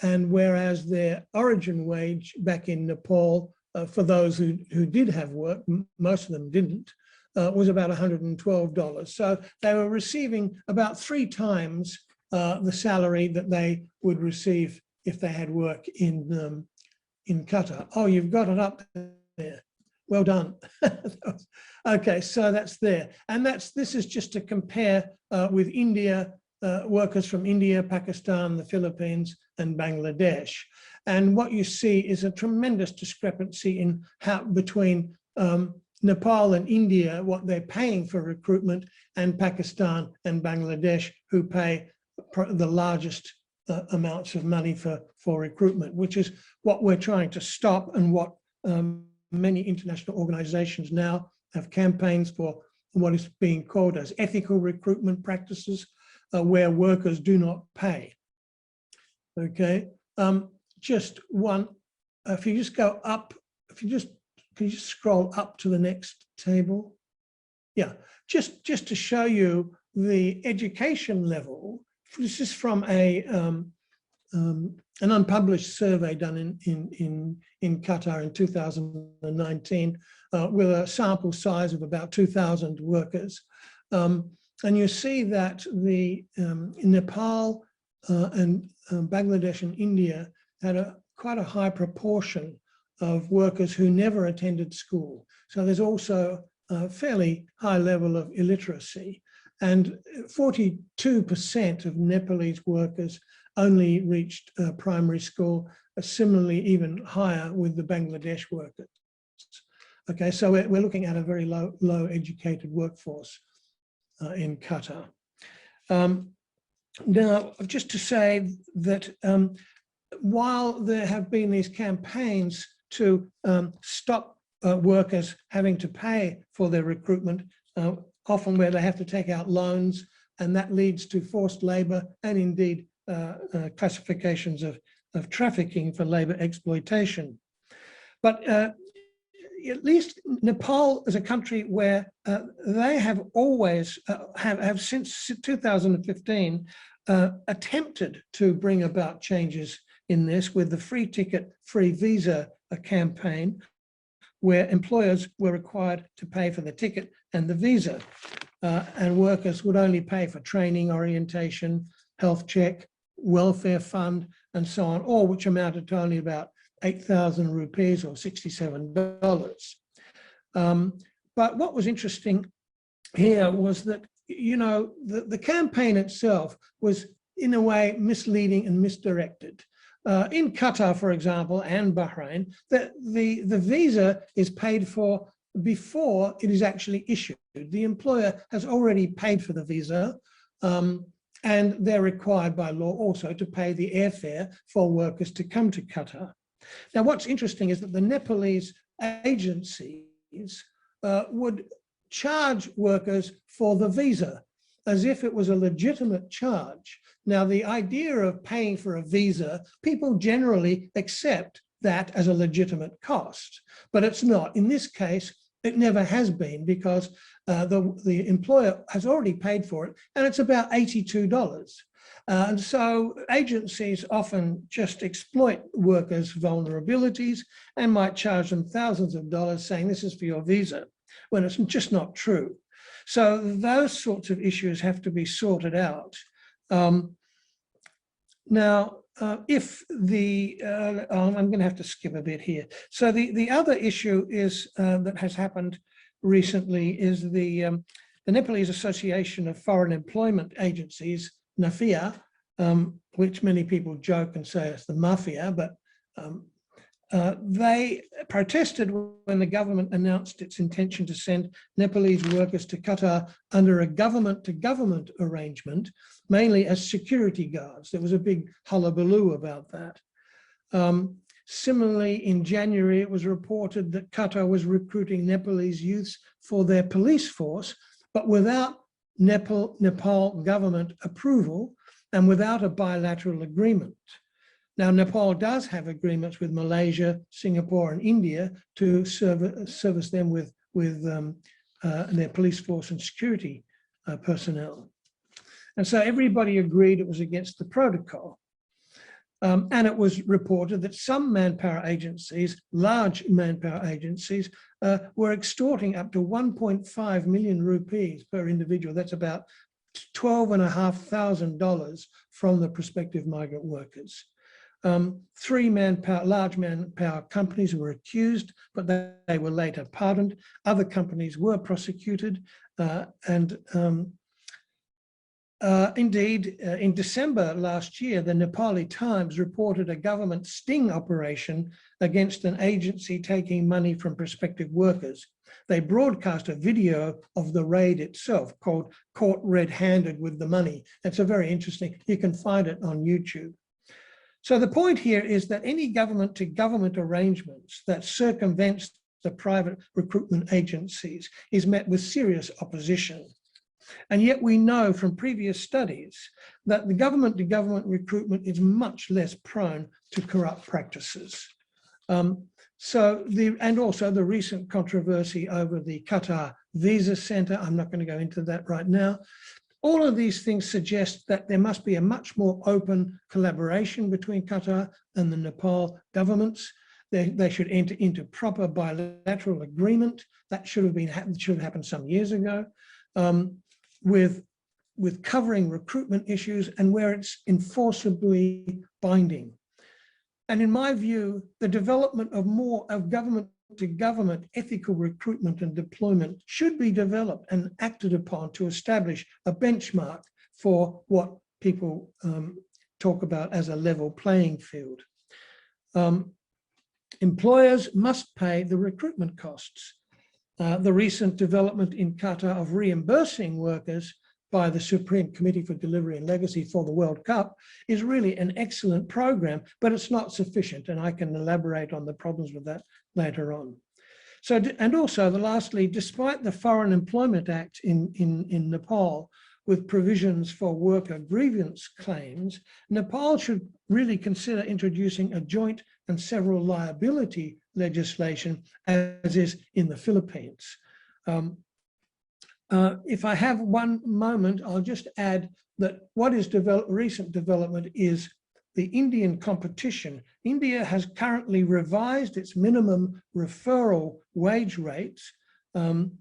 And whereas their origin wage back in Nepal, for those who did have work, most of them didn't, was about $112. So they were receiving about 3 times the salary that they would receive if they had work in Qatar. Oh, you've got it up there. Well done. Okay, so that's there. And this is just to compare with India, workers from India, Pakistan, the Philippines, and Bangladesh. And what you see is a tremendous discrepancy in between Nepal and India, what they're paying for recruitment, and Pakistan and Bangladesh, who pay the largest amounts of money for recruitment, which is what we're trying to stop, and what many international organizations now have campaigns for what is being called as ethical recruitment practices, where workers do not pay. Okay, just one, if you just go up, can you just scroll up to the next table? Yeah, just to show you the education level. This is from an unpublished survey done in Qatar in 2019 with a sample size of about 2,000 workers. And you see that in Nepal and Bangladesh and India had quite a high proportion of workers who never attended school. So there's also a fairly high level of illiteracy. And 42% of Nepalese workers only reached primary school, similarly even higher with the Bangladesh workers. Okay, so we're looking at a very low educated workforce in Qatar. Now, just to say that while there have been these campaigns to stop workers having to pay for their recruitment, often where they have to take out loans, and that leads to forced labor and indeed classifications of trafficking for labor exploitation. But at least Nepal is a country where they have always, have since 2015, attempted to bring about changes in this with the free ticket, free visa campaign, where employers were required to pay for the ticket and the visa, and workers would only pay for training, orientation, health check, welfare fund, and so on, all which amounted to only about 8,000 rupees or $67. But what was interesting here was that, you know, the campaign itself was in a way misleading and misdirected. In Qatar, for example, and Bahrain, the visa is paid for before it is actually issued. The employer has already paid for the visa, and they're required by law also to pay the airfare for workers to come to Qatar. Now, what's interesting is that the Nepalese agencies would charge workers for the visa as if it was a legitimate charge. Now, the idea of paying for a visa, people generally accept that as a legitimate cost, but it's not. In this case, it never has been, because the employer has already paid for it, and it's about $82. And so agencies often just exploit workers' vulnerabilities and might charge them thousands of dollars saying this is for your visa, when it's just not true. So those sorts of issues have to be sorted out. Now, if the, I'm going to have to skip a bit here. So the other issue is that has happened recently is the Nepalese Association of Foreign Employment Agencies, NAFIA, which many people joke and say it's the mafia, but they protested when the government announced its intention to send Nepalese workers to Qatar under a government-to-government arrangement, mainly as security guards. There was a big hullabaloo about that. Similarly, in January, it was reported that Qatar was recruiting Nepalese youths for their police force, but without Nepal government approval and without a bilateral agreement. Now, Nepal does have agreements with Malaysia, Singapore, and India to service them with their police force and security personnel. And so everybody agreed it was against the protocol. And it was reported that some manpower agencies, large manpower agencies, were extorting up to 1.5 million rupees per individual. That's about $12,500 from the prospective migrant workers. 3 large manpower companies were accused, but they were later pardoned. Other companies were prosecuted, and Indeed, in December last year, the Nepali Times reported a government sting operation against an agency taking money from prospective workers. They broadcast a video of the raid itself called Caught Red-Handed with the Money. It's a very interesting, you can find it on YouTube. So the point here is that any government-to-government arrangements that circumvents the private recruitment agencies is met with serious opposition. And yet we know from previous studies that the government-to-government recruitment is much less prone to corrupt practices. And also the recent controversy over the Qatar Visa Center, I'm not going to go into that right now. All of these things suggest that there must be a much more open collaboration between Qatar and the Nepal governments. They should enter into proper bilateral agreement. That should have happened some years ago, with covering recruitment issues and where it's enforceably binding. And in my view, the development of more of government-to-government ethical recruitment and deployment should be developed and acted upon to establish a benchmark for what people talk about as a level playing field. Employers must pay the recruitment costs. The recent development in Qatar of reimbursing workers by the Supreme Committee for Delivery and Legacy for the World Cup is really an excellent program, but it's not sufficient, and I can elaborate on the problems with that later on. So, and also, lastly, despite the Foreign Employment Act in Nepal, with provisions for worker grievance claims, Nepal should really consider introducing a joint and several liability legislation, as is in the Philippines. If I have one moment, I'll just add that what is recent development is the Indian competition. India has currently revised its minimum referral wage rates, and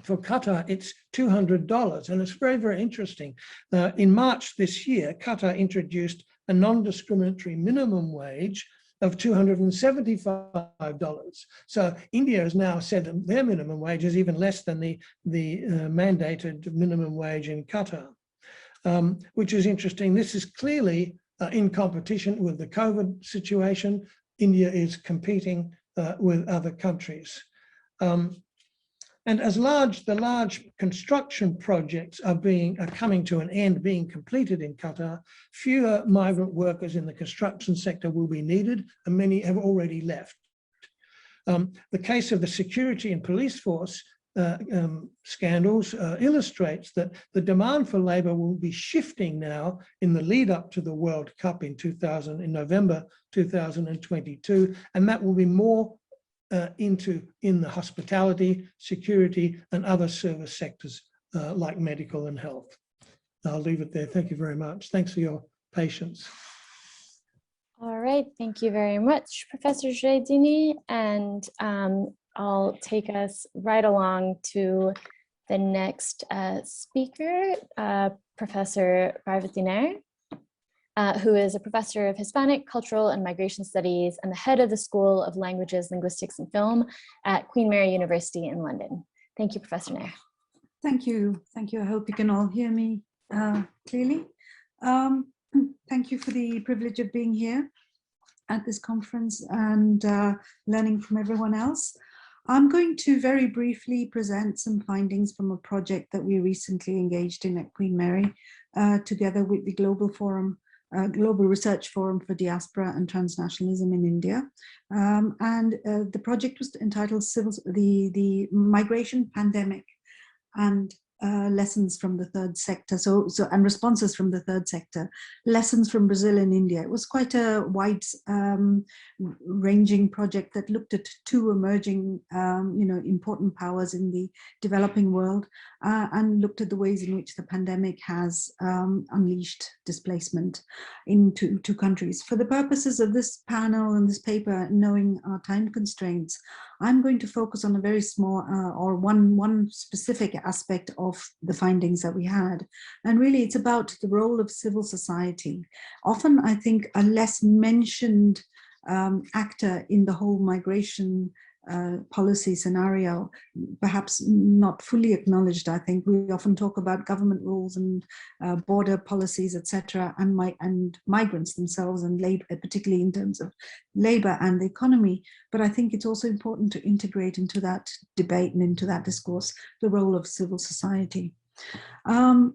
for Qatar, it's $200, and it's very, very interesting. In March this year, Qatar introduced a non-discriminatory minimum wage of $275. So India has now said that their minimum wage is even less than the mandated minimum wage in Qatar, which is interesting. This is clearly in competition with the COVID situation. India is competing with other countries. And as the large construction projects are coming to an end, being completed in Qatar, fewer migrant workers in the construction sector will be needed, and many have already left. The case of the security and police force scandals illustrates that the demand for labor will be shifting now in the lead up to the World Cup in November 2022, and that will be more in the hospitality, security, and other service sectors like medical and health. I'll leave it there. Thank you very much. Thanks for your patience. All right, thank you very much, Professor Jureidini, and I'll take us right along to the next speaker, Professor Parajuli, who is a professor of Hispanic, Cultural, and Migration Studies and the head of the School of Languages, Linguistics, and Film at Queen Mary University in London. Thank you, Professor Nair. Thank you. Thank you. I hope you can all hear me clearly. Thank you for the privilege of being here at this conference and learning from everyone else. I'm going to very briefly present some findings from a project that we recently engaged in at Queen Mary, together with the Global Research Forum for Diaspora and Transnationalism in India. The project was entitled the Migration Pandemic and Lessons from the Third Sector, and responses from the third sector, lessons from Brazil and India. It was quite a wide ranging project that looked at two emerging important powers in the developing world, and looked at the ways in which the pandemic has unleashed displacement in two countries. For the purposes of this panel and this paper, knowing our time constraints, I'm going to focus on a very small or one specific aspect of the findings that we had. And really it's about the role of civil society. Often I think a less mentioned actor in the whole migration policy scenario, perhaps not fully acknowledged. I think we often talk about government rules and border policies, etc., and migrants themselves and labor, particularly in terms of labor and the economy. But I think it's also important to integrate into that debate and into that discourse the role of civil society. The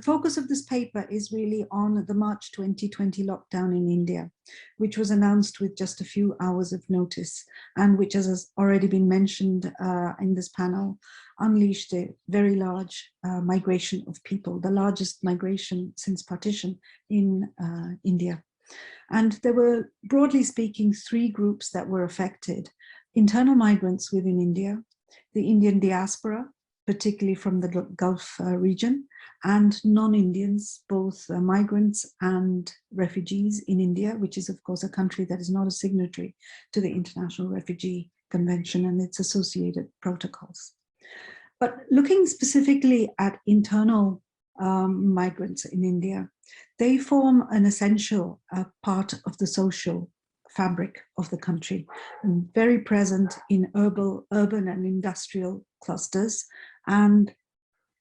focus of this paper is really on the March 2020 lockdown in India, which was announced with just a few hours of notice, and which, as has already been mentioned in this panel, unleashed a very large migration of people, the largest migration since partition in India. And there were, broadly speaking, three groups that were affected: internal migrants within India, the Indian diaspora, particularly from the Gulf region, and non-Indians, both migrants and refugees in India, which is of course a country that is not a signatory to the International Refugee Convention and its associated protocols. But looking specifically at internal migrants in India, they form an essential part of the social fabric of the country, and very present in urban and industrial clusters, and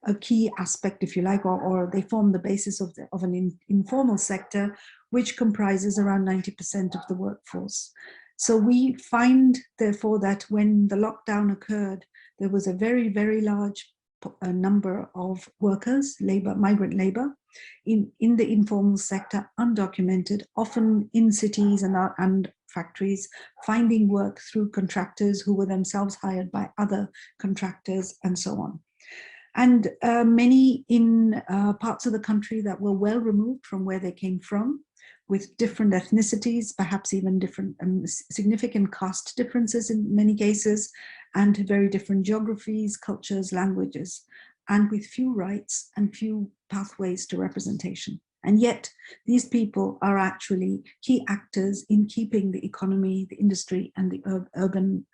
a key aspect, if you like, or they form the basis of an informal sector, which comprises around 90% of the workforce. So we find, therefore, that when the lockdown occurred, there was a very, very large number of workers, migrant labor, in the informal sector, undocumented, often in cities and factories, finding work through contractors who were themselves hired by other contractors, and so on. And many in parts of the country that were well removed from where they came from, with different ethnicities, perhaps even different significant caste differences in many cases, and very different geographies, cultures, languages, and with few rights and few pathways to representation. And yet these people are actually key actors in keeping the economy, the industry, and the urban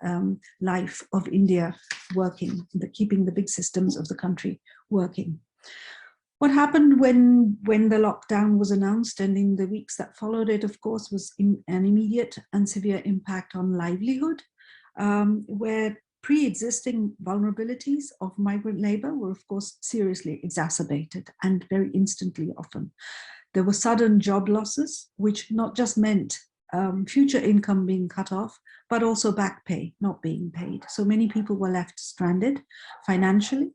life of India working, keeping the big systems of the country working. What happened when the lockdown was announced, and in the weeks that followed it, of course, was an immediate and severe impact on livelihood, where pre-existing vulnerabilities of migrant labor were, of course, seriously exacerbated, and very instantly often. There were sudden job losses, which not just meant future income being cut off, but also back pay not being paid. So many people were left stranded financially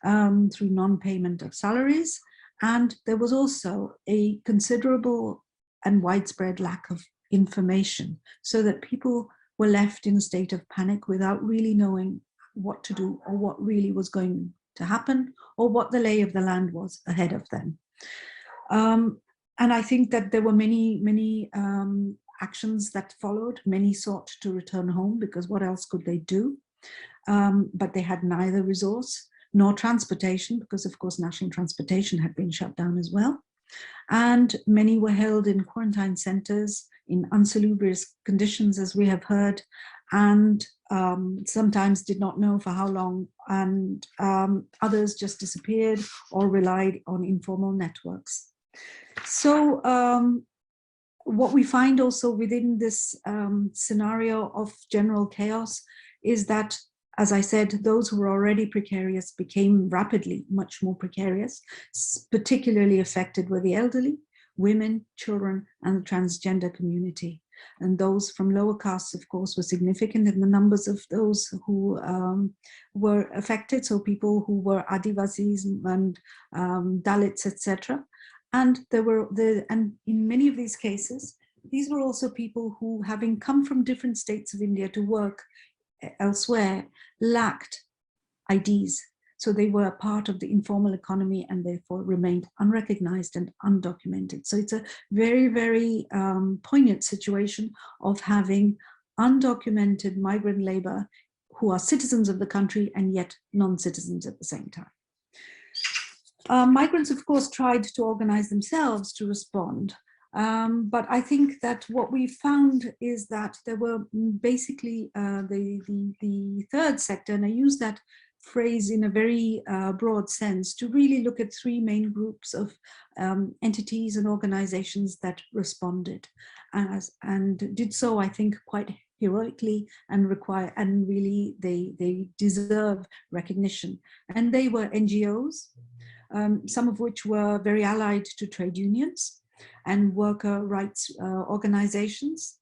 through non-payment of salaries. And there was also a considerable and widespread lack of information, so that people were left in a state of panic without really knowing what to do, or what really was going to happen, or what the lay of the land was ahead of them. And I think that there were many actions that followed. Many sought to return home, because what else could they do? But they had neither resource nor transportation, because of course national transportation had been shut down as well. And many were held in quarantine centers in unsalubrious conditions, as we have heard, and sometimes did not know for how long, and others just disappeared or relied on informal networks. So what we find also within this scenario of general chaos is that, as I said, those who were already precarious became rapidly much more precarious. Particularly affected were the elderly, women, children, and the transgender community. And those from lower castes, of course, were significant in the numbers of those who were affected. So people who were Adivasis and Dalits, etc. And and in many of these cases, these were also people who, having come from different states of India to work elsewhere, lacked IDs. So they were a part of the informal economy, and therefore remained unrecognized and undocumented. So it's a very, very poignant situation of having undocumented migrant labor who are citizens of the country and yet non-citizens at the same time. Migrants, of course, tried to organize themselves to respond. But I think that what we found is that there were basically the third sector, and I use that phrase in a very broad sense to really look at three main groups of entities and organizations that responded and did so, I think, quite heroically and really they deserve recognition. And they were NGOs, some of which were very allied to trade unions and worker rights organizations.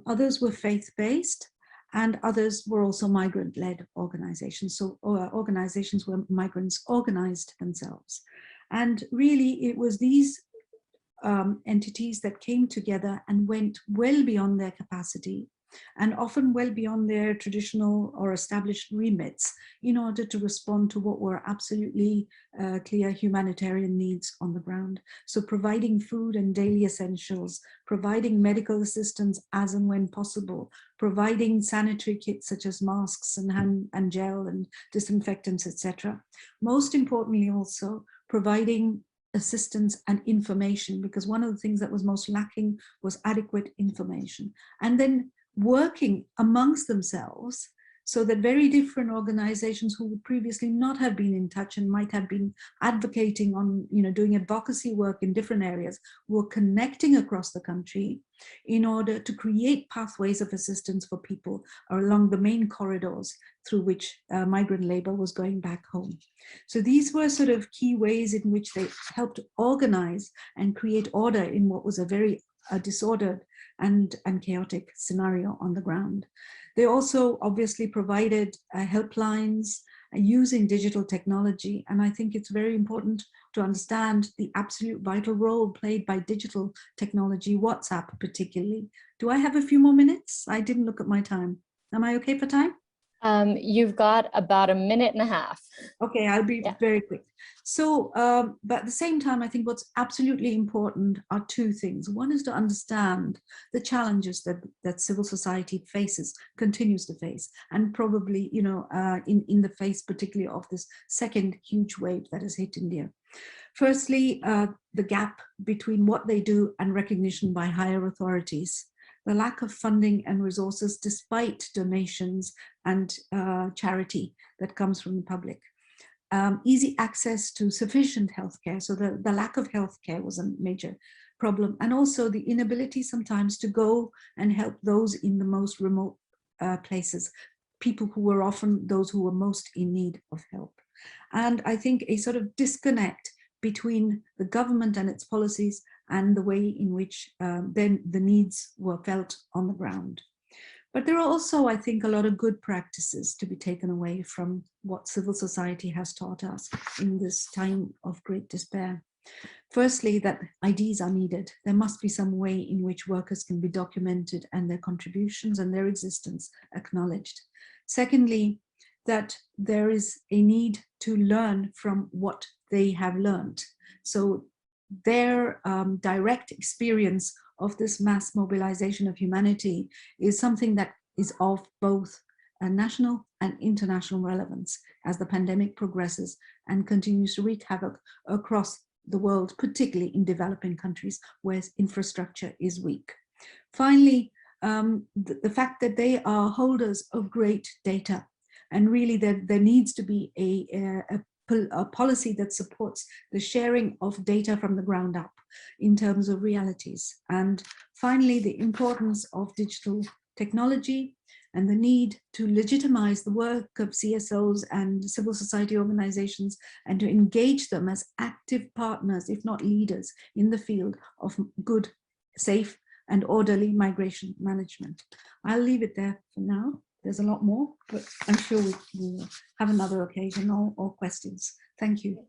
Others were faith-based, and others were also migrant-led organizations. So organizations where migrants organized themselves. And really it was these entities that came together and went well beyond their capacity and often well beyond their traditional or established remits in order to respond to what were absolutely clear humanitarian needs on the ground. So providing food and daily essentials, providing medical assistance as and when possible, providing sanitary kits such as masks and gel and disinfectants, etc. Most importantly also providing assistance and information, because one of the things that was most lacking was adequate information. And then working amongst themselves so that very different organizations who would previously not have been in touch and might have been advocating on, doing advocacy work in different areas were connecting across the country in order to create pathways of assistance for people along the main corridors through which migrant labor was going back home. So these were sort of key ways in which they helped organize and create order in what was a very disordered and chaotic scenario on the ground. They also obviously provided helplines using digital technology. And I think it's very important to understand the absolute vital role played by digital technology, WhatsApp particularly. Do I have a few more minutes? I didn't look at my time. Am I okay for time? You've got about a minute and a half. Okay, I'll be very quick. So, but at the same time, I think what's absolutely important are two things. One is to understand the challenges that civil society continues to face, and probably, in the face particularly of this second huge wave that has hit India. Firstly, the gap between what they do and recognition by higher authorities. The lack of funding and resources despite donations and charity that comes from the public. Easy access to sufficient healthcare. So the lack of healthcare was a major problem. And also the inability sometimes to go and help those in the most remote places, people who were often those who were most in need of help. And I think a sort of disconnect between the government and its policies and the way in which then the needs were felt on the ground. But there are also, I think, a lot of good practices to be taken away from what civil society has taught us in this time of great despair. Firstly, that IDs are needed. There must be some way in which workers can be documented and their contributions and their existence acknowledged. Secondly, that there is a need to learn from what they have learned. So their direct experience of this mass mobilization of humanity is something that is of both a national and international relevance as the pandemic progresses and continues to wreak havoc across the world, particularly in developing countries where infrastructure is weak. Finally, the fact that they are holders of great data, and really there needs to be a policy that supports the sharing of data from the ground up in terms of realities. And finally, the importance of digital technology and the need to legitimize the work of CSOs and civil society organizations and to engage them as active partners, if not leaders, in the field of good, safe, and orderly migration management. I'll leave it there for now. There's a lot more, but I'm sure we will have another occasion or questions. Thank you.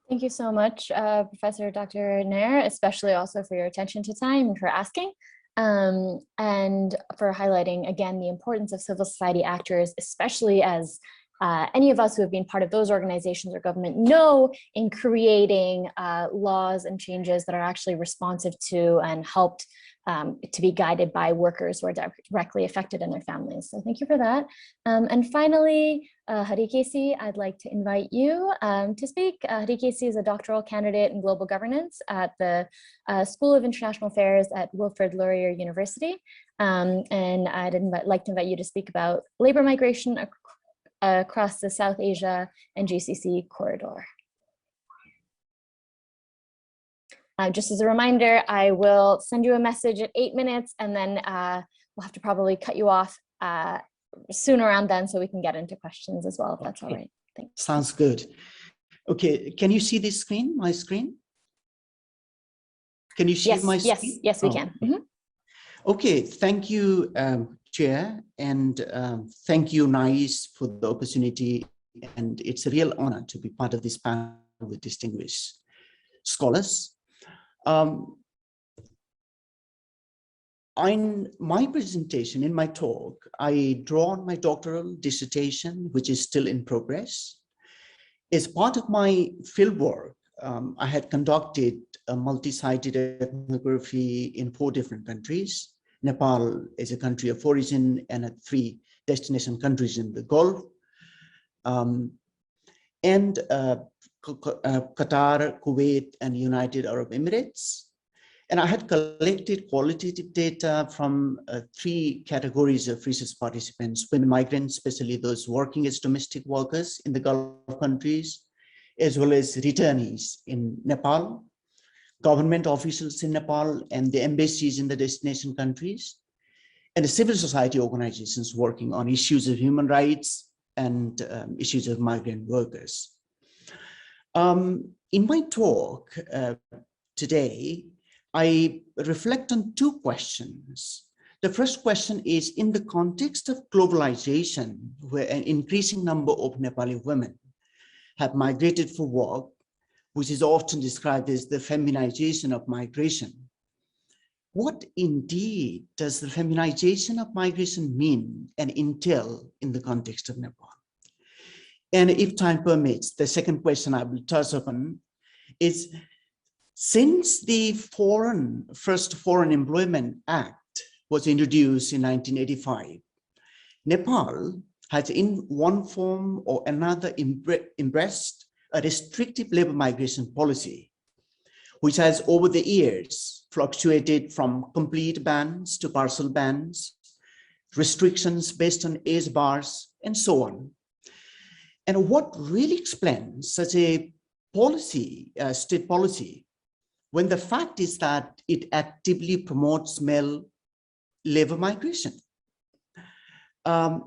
Thank you so much, Professor Dr. Nair, especially also for your attention to time and for asking, and for highlighting again the importance of civil society actors, especially as any of us who have been part of those organizations or government know in creating laws and changes that are actually responsive to and helped to be guided by workers who are directly affected and their families. So thank you for that. And finally, Harikesi, I'd like to invite you to speak. Harikesi is a doctoral candidate in global governance at the School of International Affairs at Wilfrid Laurier University. And I'd like to invite you to speak about labor migration across the South Asia and GCC corridor. Just as a reminder, I will send you a message at 8 minutes, and then we'll have to probably cut you off soon around then so we can get into questions as well, if that's all right. Thanks. Sounds good. Okay, can you see this screen, my screen? Can you see my screen? Yes, we can. Mm-hmm. Okay, thank you, Chair, and thank you, Nais, for the opportunity. And it's a real honor to be part of this panel with distinguished scholars. In my presentation, in my talk, I draw on my doctoral dissertation, which is still in progress. As part of my fieldwork, I had conducted a multi-sited ethnography in 4 different countries. Nepal is a country of origin and 3 destination countries in the Gulf. Qatar, Kuwait, and United Arab Emirates. And I had collected qualitative data from 3 categories of research participants: women migrants, especially those working as domestic workers in the Gulf countries, as well as returnees in Nepal, government officials in Nepal, and the embassies in the destination countries, and the civil society organizations working on issues of human rights and issues of migrant workers. In my talk today, I reflect on 2 questions. The first question is, in the context of globalization, where an increasing number of Nepali women have migrated for work, which is often described as the feminization of migration, what indeed does the feminization of migration mean and entail in the context of Nepal? And if time permits, the second question I will touch upon is, since the first Foreign Employment Act was introduced in 1985, Nepal has in one form or another embraced a restrictive labor migration policy, which has over the years fluctuated from complete bans to partial bans, restrictions based on age bars, and so on. And what really explains such a policy, state policy, when the fact is that it actively promotes male labor migration? The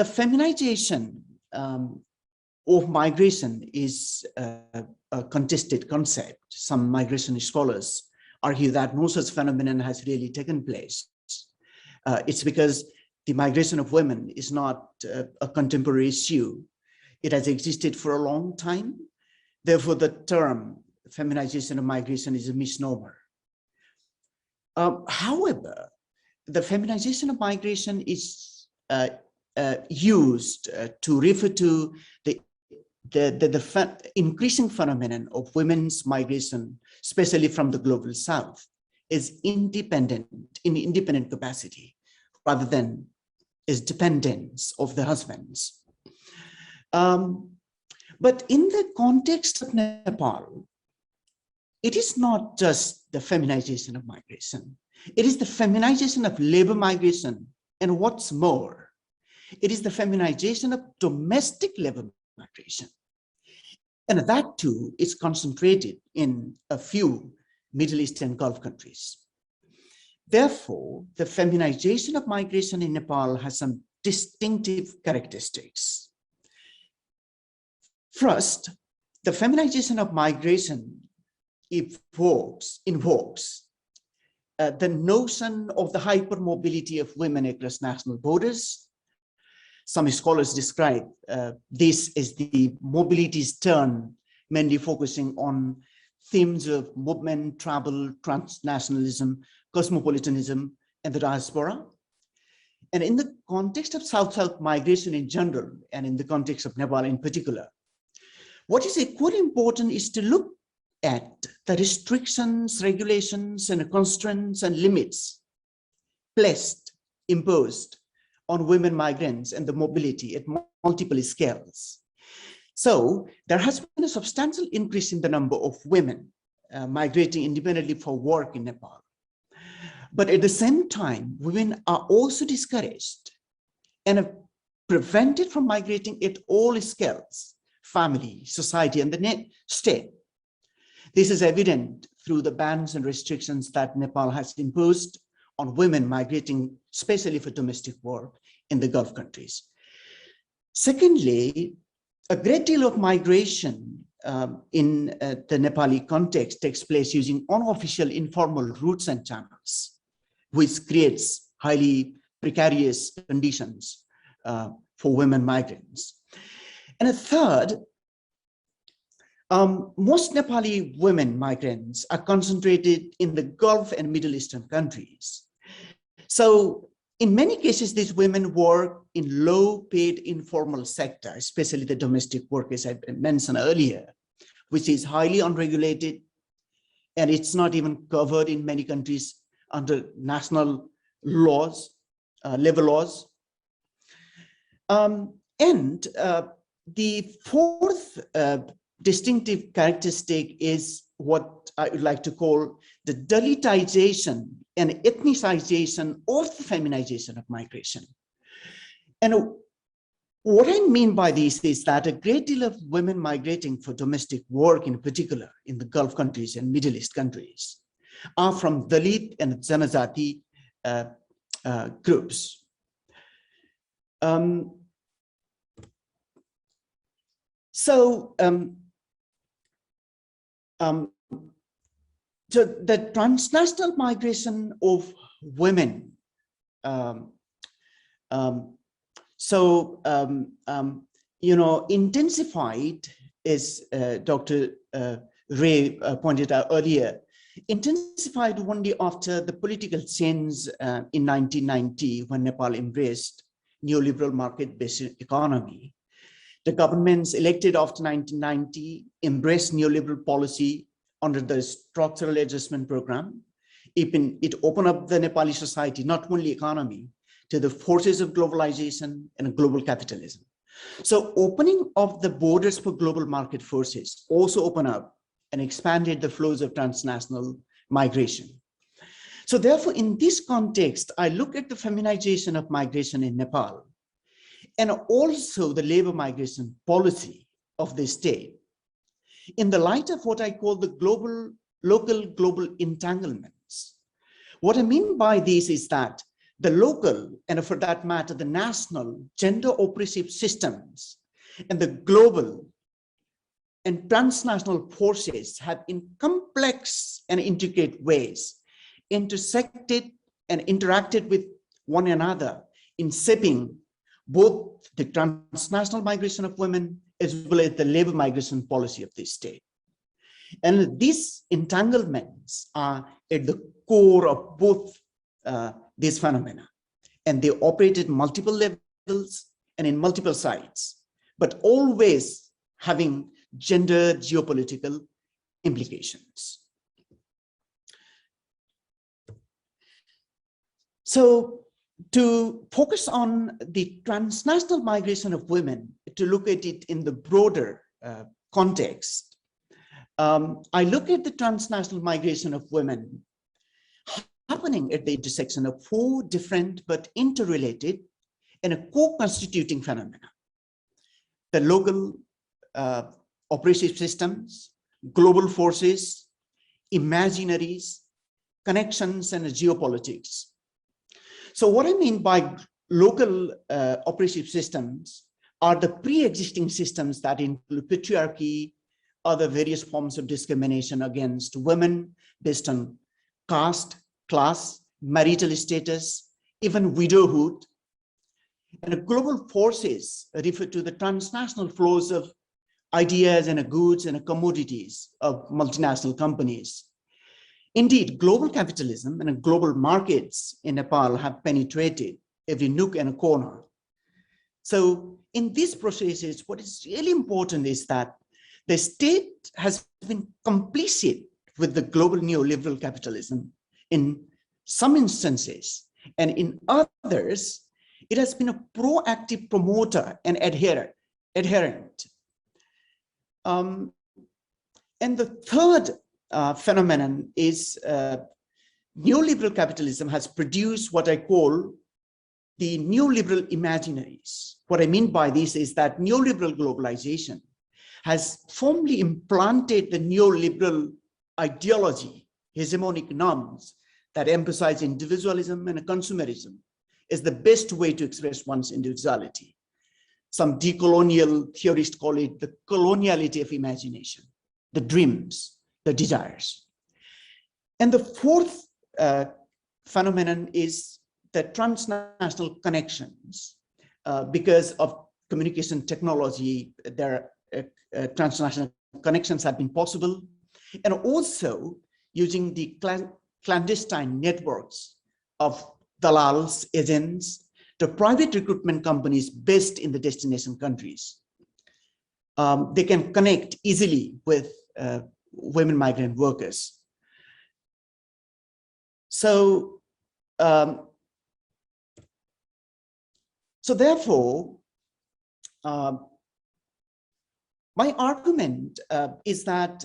feminization of migration is a contested concept. Some migration scholars argue that no such phenomenon has really taken place. It's because the migration of women is not a contemporary issue. It has existed for a long time. Therefore, the term feminization of migration is a misnomer. However, the feminization of migration is used to refer to the increasing phenomenon of women's migration, especially from the global south, is independent capacity, rather than as dependence of the husbands. But in the context of Nepal, it is not just the feminization of migration. It is the feminization of labor migration, and what's more, it is the feminization of domestic labor migration. And that too is concentrated in a few Middle East and Gulf countries. Therefore, the feminization of migration in Nepal has some distinctive characteristics. First, the feminization of migration invokes the notion of the hypermobility of women across national borders. Some scholars describe this as the mobility's turn, mainly focusing on themes of movement, travel, transnationalism, cosmopolitanism, and the diaspora. And in the context of South-South migration in general, and in the context of Nepal in particular, what is equally important is to look at the restrictions, regulations, and constraints and limits imposed on women migrants and the mobility at multiple scales. So there has been a substantial increase in the number of women migrating independently for work in Nepal. But at the same time, women are also discouraged and are prevented from migrating at all scales, family, society, and the state. This is evident through the bans and restrictions that Nepal has imposed on women migrating, especially for domestic work in the Gulf countries. Secondly, a great deal of migration in the Nepali context takes place using unofficial informal routes and channels, which creates highly precarious conditions for women migrants. And a third, most Nepali women migrants are concentrated in the Gulf and Middle Eastern countries. So in many cases, these women work in low-paid informal sector, especially the domestic work, as I mentioned earlier, which is highly unregulated, and it's not even covered in many countries under national laws, labor laws. And the fourth distinctive characteristic is what I would like to call the Dalitization and ethnicization of the feminization of migration. And what I mean by this is that a great deal of women migrating for domestic work, in particular in the Gulf countries and Middle East countries, are from Dalit and Janajati groups. So the transnational migration of women, intensified, as Dr. Ray pointed out earlier, intensified only after the political change in 1990, when Nepal embraced neoliberal market-based economy. The governments elected after 1990 embraced neoliberal policy under the structural adjustment program. It opened up the Nepali society, not only economy, to the forces of globalization and global capitalism. So opening of the borders for global market forces also opened up and expanded the flows of transnational migration. So therefore, in this context, I look at the feminization of migration in Nepal, and also the labor migration policy of the state in the light of what I call the local global entanglements. What I mean by this is that the local, and for that matter, the national gender oppressive systems and the global and transnational forces have in complex and intricate ways intersected and interacted with one another in shaping both the transnational migration of women as well as the labor migration policy of the state. And these entanglements are at the core of both these phenomena, and they operate at multiple levels and in multiple sites, but always having gender geopolitical implications. So to focus on the transnational migration of women, to look at it in the broader context, I look at the transnational migration of women happening at the intersection of four different but interrelated and co-constituting phenomena: the local oppressive systems, global forces, imaginaries, connections, and geopolitics. So what I mean by local oppressive systems are the pre-existing systems that include patriarchy, other various forms of discrimination against women based on caste, class, marital status, even widowhood. And global forces refer to the transnational flows of ideas and goods and commodities of multinational companies. Indeed, global capitalism and global markets in Nepal have penetrated every nook and corner. So in these processes, what is really important is that the state has been complicit with the global neoliberal capitalism in some instances, and in others, it has been a proactive promoter and adherent. And the third phenomenon is neoliberal capitalism has produced what I call the neoliberal imaginaries. What I mean by this is that neoliberal globalization has firmly implanted the neoliberal ideology, hegemonic norms that emphasize individualism and consumerism is the best way to express one's individuality. Some decolonial theorists call it the coloniality of imagination, the dreams, the desires. And the fourth phenomenon is the transnational connections. Because of communication technology, their transnational connections have been possible. And also using the clandestine networks of dalals, agents, the private recruitment companies based in the destination countries. They can connect easily with women migrant workers. So therefore, my argument is that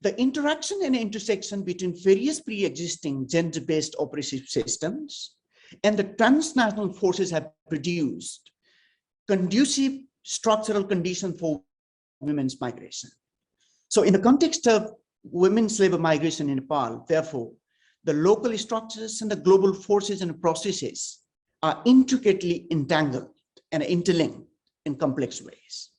the interaction and intersection between various pre-existing gender-based oppressive systems and the transnational forces have produced conducive structural conditions for women's migration. So in the context of women's labor migration in Nepal, therefore, the local structures and the global forces and processes are intricately entangled and interlinked in complex ways.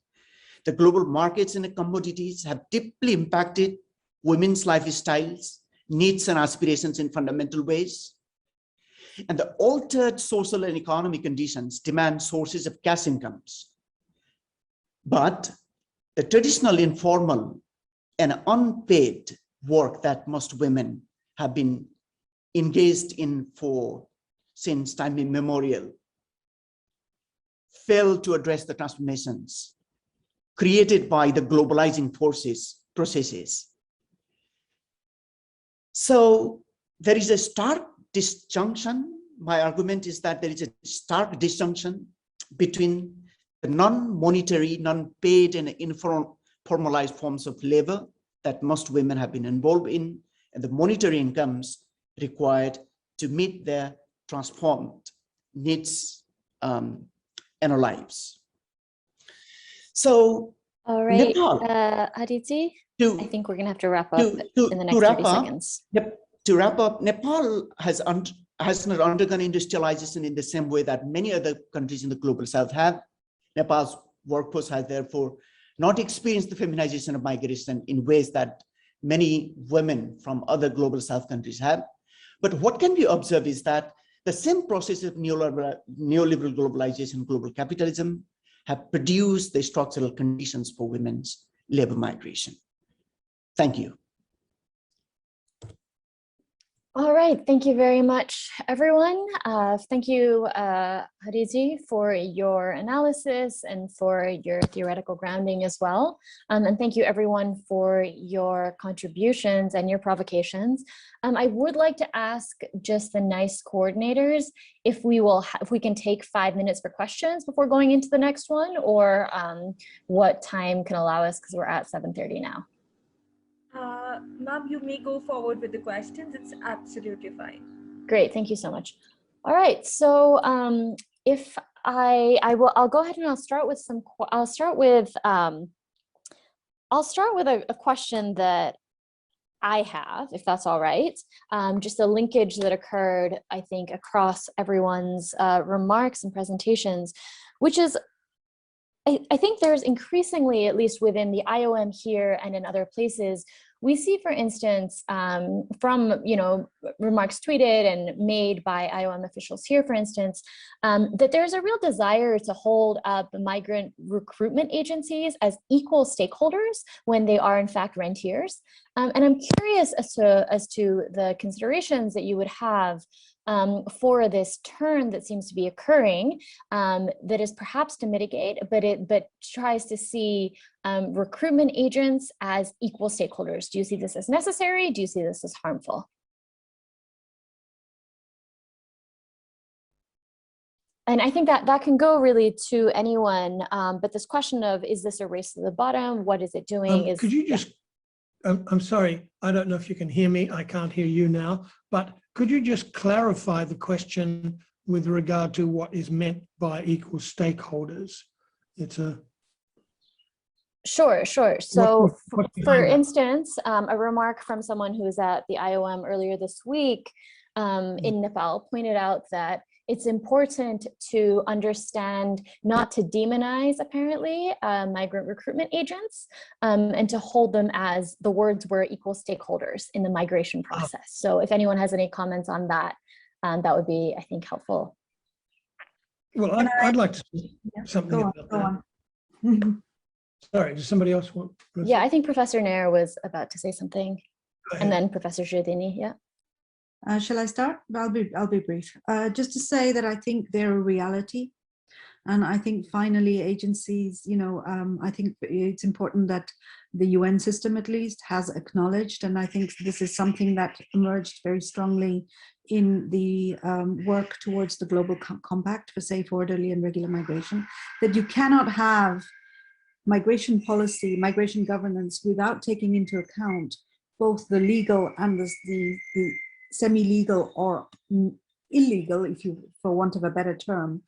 The global markets and commodities have deeply impacted women's lifestyles, needs and aspirations in fundamental ways. And the altered social and economic conditions demand sources of cash incomes. But the traditional informal and unpaid work that most women have been engaged in since time immemorial failed to address the transformations created by the globalizing processes. So there is a stark disjunction. My argument is that there is a stark disjunction between the non-monetary, non-paid and informalized forms of labor that most women have been involved in and the monetary incomes required to meet their transformed needs and lives. So, all right, Nepal, Aditi, I think we're going to have to wrap up in the next 30 seconds. Yep. To wrap up, Nepal has not undergone industrialization in the same way that many other countries in the global south have. Nepal's workforce has therefore not experienced the feminization of migration in ways that many women from other global south countries have. But what can be observed is that the same process of neoliberal globalization, global capitalism have produced the structural conditions for women's labor migration. Thank you. All right, thank you very much, everyone. Thank you, Aditi, for your analysis and for your theoretical grounding as well. And thank you, everyone, for your contributions and your provocations. I would like to ask just the nice coordinators if we can take 5 minutes for questions before going into the next one, or what time can allow us, because we're at 7:30 now. Ma'am, you may go forward with the questions. It's absolutely fine. Great, thank you so much. All right, so I'll go ahead and I'll start with a question that I have, if that's all right. Just a linkage that occurred, I think, across everyone's remarks and presentations, which is, I think there's increasingly, at least within the IOM here and in other places, we see, for instance, from remarks tweeted and made by IOM officials here, for instance, that there's a real desire to hold up migrant recruitment agencies as equal stakeholders when they are in fact rentiers. And I'm curious as to the considerations that you would have for this turn that seems to be occurring, that is perhaps to mitigate, but tries to see recruitment agents as equal stakeholders. Do you see this as necessary? Do you see this as harmful? And I think that can go really to anyone, but this question of, is this a race to the bottom? What is it doing? Could you just I'm sorry, I don't know if you can hear me. I can't hear you now, but could you just clarify the question with regard to what is meant by equal stakeholders? It's a... Sure. So for that? instance, a remark from someone who was at the IOM earlier this week in Nepal pointed out that it's important to understand not to demonize, apparently, migrant recruitment agents and to hold them as the words were equal stakeholders in the migration process. So if anyone has any comments on that, that would be, I think, helpful. Well, I'd like to say something about that. Sorry, does somebody else want? Yeah, I think Professor Nair was about to say something, and then Professor Jureidini. Yeah. Shall I start? I'll be brief. Just to say that I think they're a reality, and I think finally agencies, you know, I think it's important that the UN system at least has acknowledged, and I think this is something that emerged very strongly in the work towards the Global Compact for Safe, Orderly, and Regular Migration, that you cannot have migration policy, migration governance without taking into account both the legal and the semi-legal or illegal, if you, for want of a better term,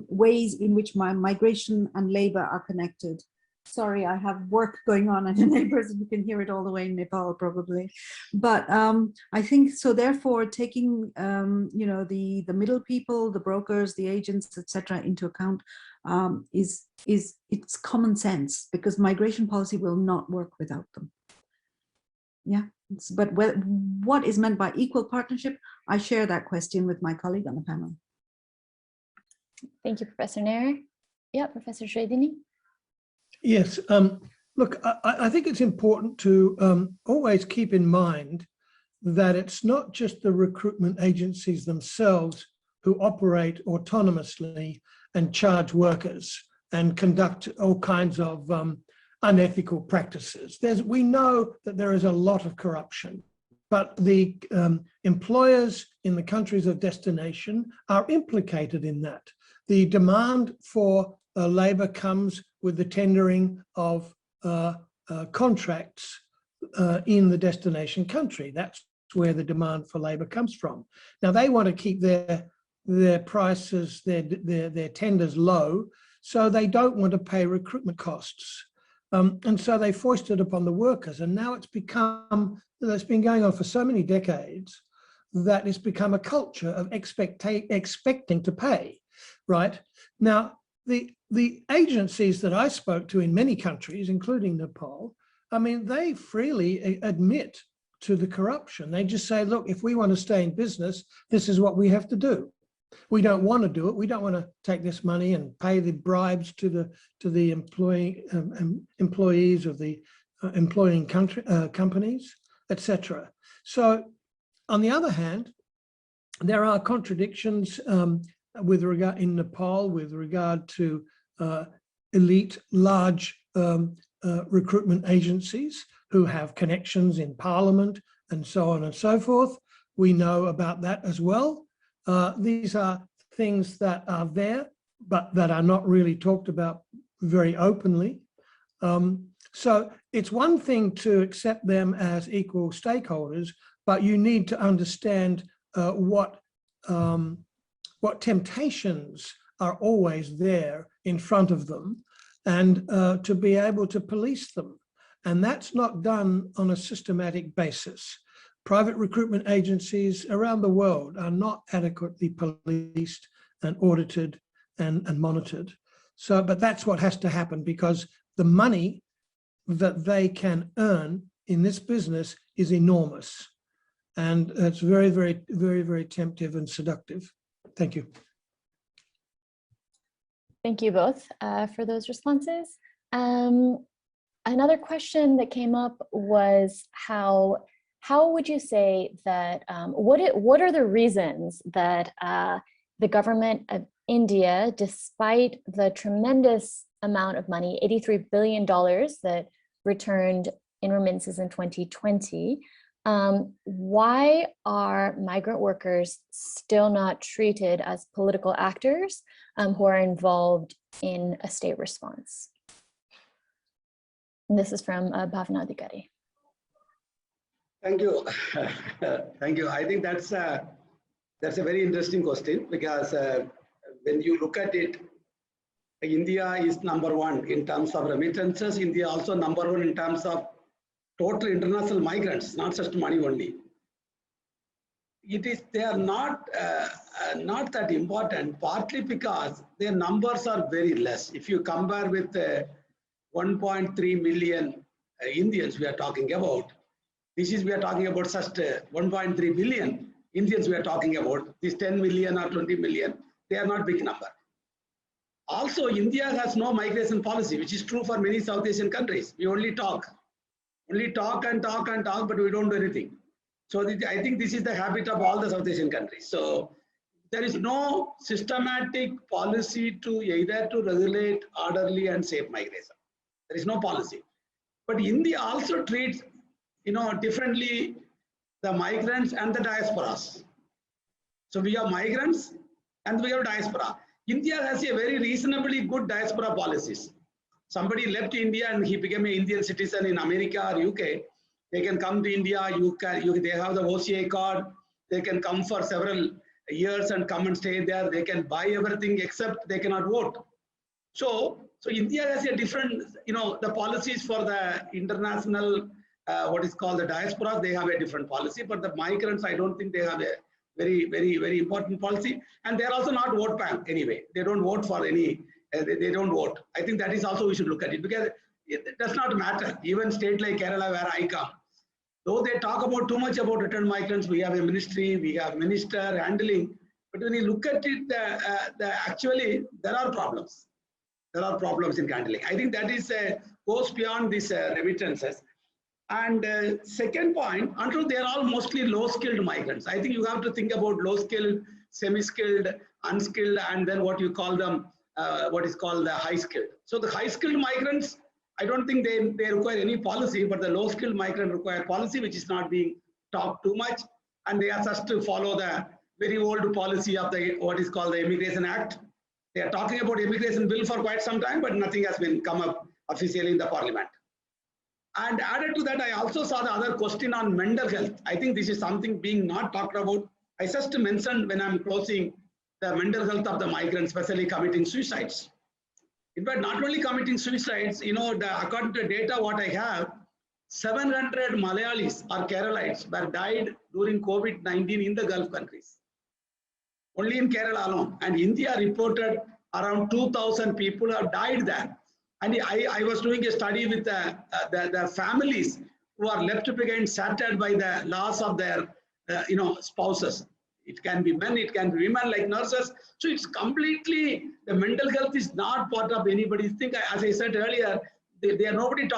ways in which migration and labor are connected. Sorry, I have work going on and the neighbors, you can hear it all the way in Nepal probably. But I think so therefore taking you know, the middle people, the brokers, the agents, etc. into account it's common sense, because migration policy will not work without them. Yeah, but what is meant by equal partnership? I share that question with my colleague on the panel. Thank you, Professor Nair. Yeah, Professor Jureidini. Yes, look, I think it's important to always keep in mind that it's not just the recruitment agencies themselves who operate autonomously and charge workers and conduct all kinds of unethical practices. We know that there is a lot of corruption, but the employers in the countries of destination are implicated in that. The demand for labor comes with the tendering of contracts in the destination country. That's where the demand for labor comes from. Now they want to keep their prices, their tenders low, so they don't want to pay recruitment costs. And so they foist it upon the workers. And now it's been going on for so many decades that it's become a culture of expecting to pay, right? Now, the agencies that I spoke to in many countries, including Nepal, I mean, they freely admit to the corruption. They just say, look, if we want to stay in business, this is what we have to do. We don't want to do it. We don't want to take this money and pay the bribes to the employees of the employing companies, etc. So, on the other hand, there are contradictions with regard in Nepal with regard to elite, large recruitment agencies who have connections in parliament and so on and so forth. We know about that as well. These are things that are there, but that are not really talked about very openly. So it's one thing to accept them as equal stakeholders, but you need to understand what temptations are always there in front of them, and to be able to police them. And that's not done on a systematic basis. Private recruitment agencies around the world are not adequately policed and audited and monitored. So, but that's what has to happen, because the money that they can earn in this business is enormous. And it's very, very, very, very temptive and seductive. Thank you. Thank you both for those responses. Another question that came up was how would you say that, what are the reasons that the government of India, despite the tremendous amount of money, $83 billion that returned in remittances in 2020, why are migrant workers still not treated as political actors who are involved in a state response? And this is from Bhavna Adhikari. Thank you. Thank you. I think that's a very interesting question because when you look at it, India is #1 in terms of remittances. India also #1 in terms of total international migrants, not just money only. They are not that important, partly because their numbers are very less. If you compare with 1.3 million Indians we are talking about, we are talking about just 1.3 billion Indians we are talking about. These 10 million or 20 million, they are not big number. Also, India has no migration policy, which is true for many South Asian countries. We only talk and talk, but we don't do anything. So I think this is the habit of all the South Asian countries. So there is no systematic policy to either to regulate orderly and safe migration. There is no policy. But India also treats, differently the migrants and the diasporas. So we have migrants and we have diaspora. India has a very reasonably good diaspora policies. Somebody left India and he became an Indian citizen in America or UK. They can come to India. They have the OCA card. They can come for several years and come and stay there. They can buy everything except they cannot vote. So India has a different, the policies for the international, what is called the diaspora, they have a different policy. But the migrants, I don't think they have a very important policy. And they're also not vote bank anyway. They don't vote for any, they don't vote. I think that is also we should look at it because it does not matter. Even state like Kerala where I come, though they talk about too much about returned migrants, we have a ministry, we have minister handling. But when you look at it, actually there are problems. There are problems in handling. I think that is goes beyond these remittances. And second point, until they are all mostly low-skilled migrants. I think you have to think about low-skilled, semi-skilled, unskilled, and then what you call them, what is called the high-skilled. So the high-skilled migrants, I don't think they require any policy, but the low-skilled migrant require policy, which is not being talked too much. And they are just to follow the very old policy of the what is called the Immigration Act. They are talking about immigration bill for quite some time, but nothing has been come up officially in the parliament. And added to that, I also saw the other question on mental health. I think this is something being not talked about. I just mentioned when I'm closing the mental health of the migrants, especially committing suicides. In fact, not only committing suicides, according to the data what I have, 700 Malayalis or Keralites were died during COVID-19 in the Gulf countries. Only in Kerala alone. And India reported around 2,000 people have died there. And I was doing a study with the families who are left behind, shattered by the loss of their, spouses. It can be men, it can be women like nurses. So it's completely, the mental health is not part of anybody's thing. As I said earlier, they are nobody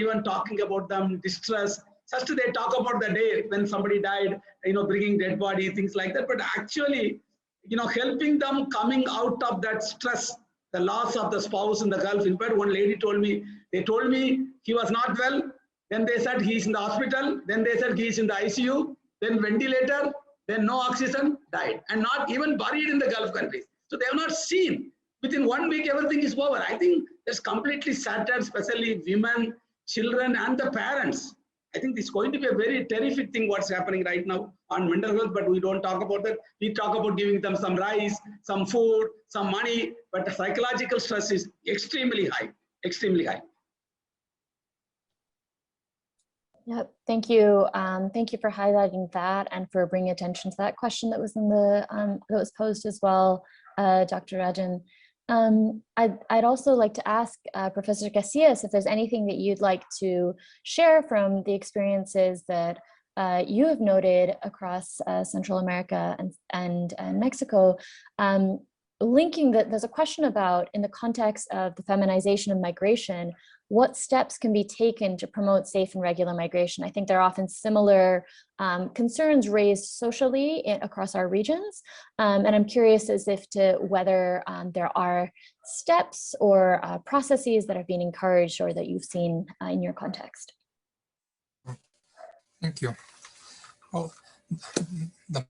even talking about them, distress. Just they talk about the day when somebody died, bringing dead body, things like that. But actually, helping them coming out of that stress, the loss of the spouse in the Gulf. In fact, one lady told me, he was not well. Then they said he's in the hospital. Then they said he's in the ICU, then ventilator, then no oxygen, died. And not even buried in the Gulf countries. So they have not seen. Within 1 week, everything is over. I think that's completely shattered, especially women, children, and the parents. I think it's going to be a very terrific thing what's happening right now on mental health, but we don't talk about that. We talk about giving them some rice, some food, some money, but the psychological stress is extremely high, extremely high. Yeah, thank you. Thank you for highlighting that and for bringing attention to that question that was in the that was posed as well, Dr. Rajan. I'd also like to ask Professor Casillas if there's anything that you'd like to share from the experiences that you have noted across Central America and Mexico, linking that there's a question about, in the context of the feminization of migration, what steps can be taken to promote safe and regular migration? I think there are often similar concerns raised socially across our regions. And I'm curious as if to whether there are steps or processes that have been encouraged or that you've seen in your context. Thank you. Well, the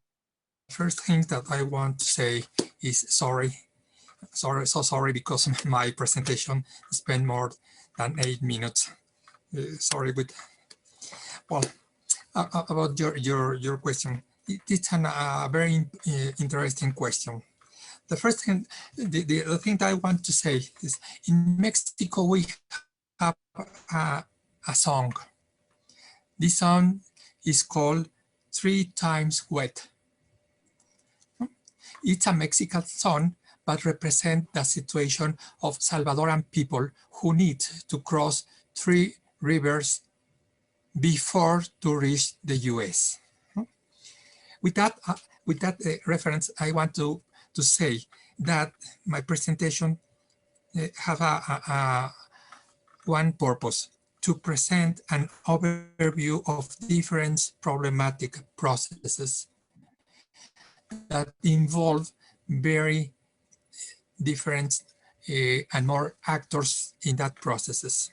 first thing that I want to say is sorry because my presentation spent more than 8 minutes. Sorry, but well, about your question. It's a very interesting question. The first thing, the thing that I want to say is, in Mexico we have a song. This song is called 3 Times Wet. It's a Mexican song, but represents the situation of Salvadoran people who need to cross 3 rivers before to reach the US. With that reference, I want to say that my presentation have one purpose: to present an overview of different problematic processes that involve very different and more actors in that processes.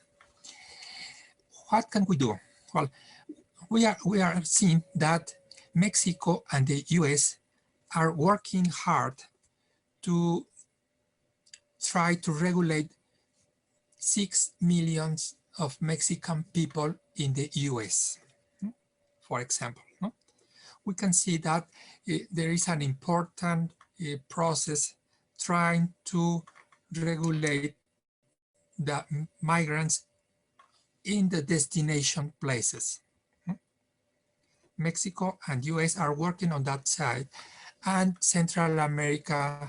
What can we do? Well, we are seeing that Mexico and the US are working hard to try to regulate 6 million of Mexican people in the US, for example. We can see that there is an important process trying to regulate the migrants in the destination places. Mexico and US are working on that side, and Central America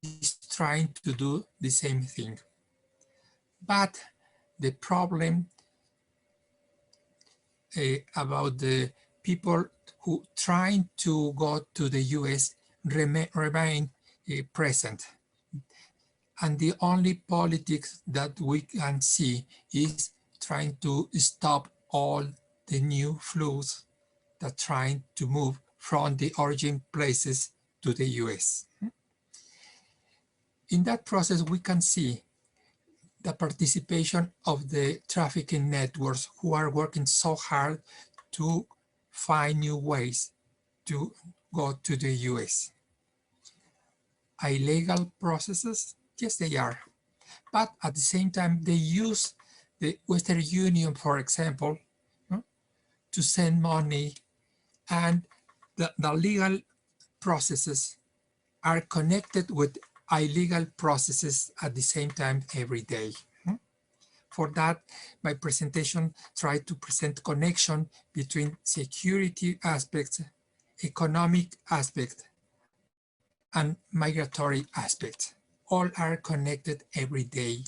is trying to do the same thing. But the problem about the people who trying to go to the US remain present. And the only politics that we can see is trying to stop all the new flows that trying to move from the origin places to the US. In that process, we can see the participation of the trafficking networks who are working so hard to find new ways to go to the US. Illegal processes, yes, they are. But at the same time, they use the Western Union, for example, to send money, and the legal processes are connected with illegal processes at the same time every day. For that, my presentation tried to present connection between security aspects, economic aspects, and migratory aspects. All are connected every day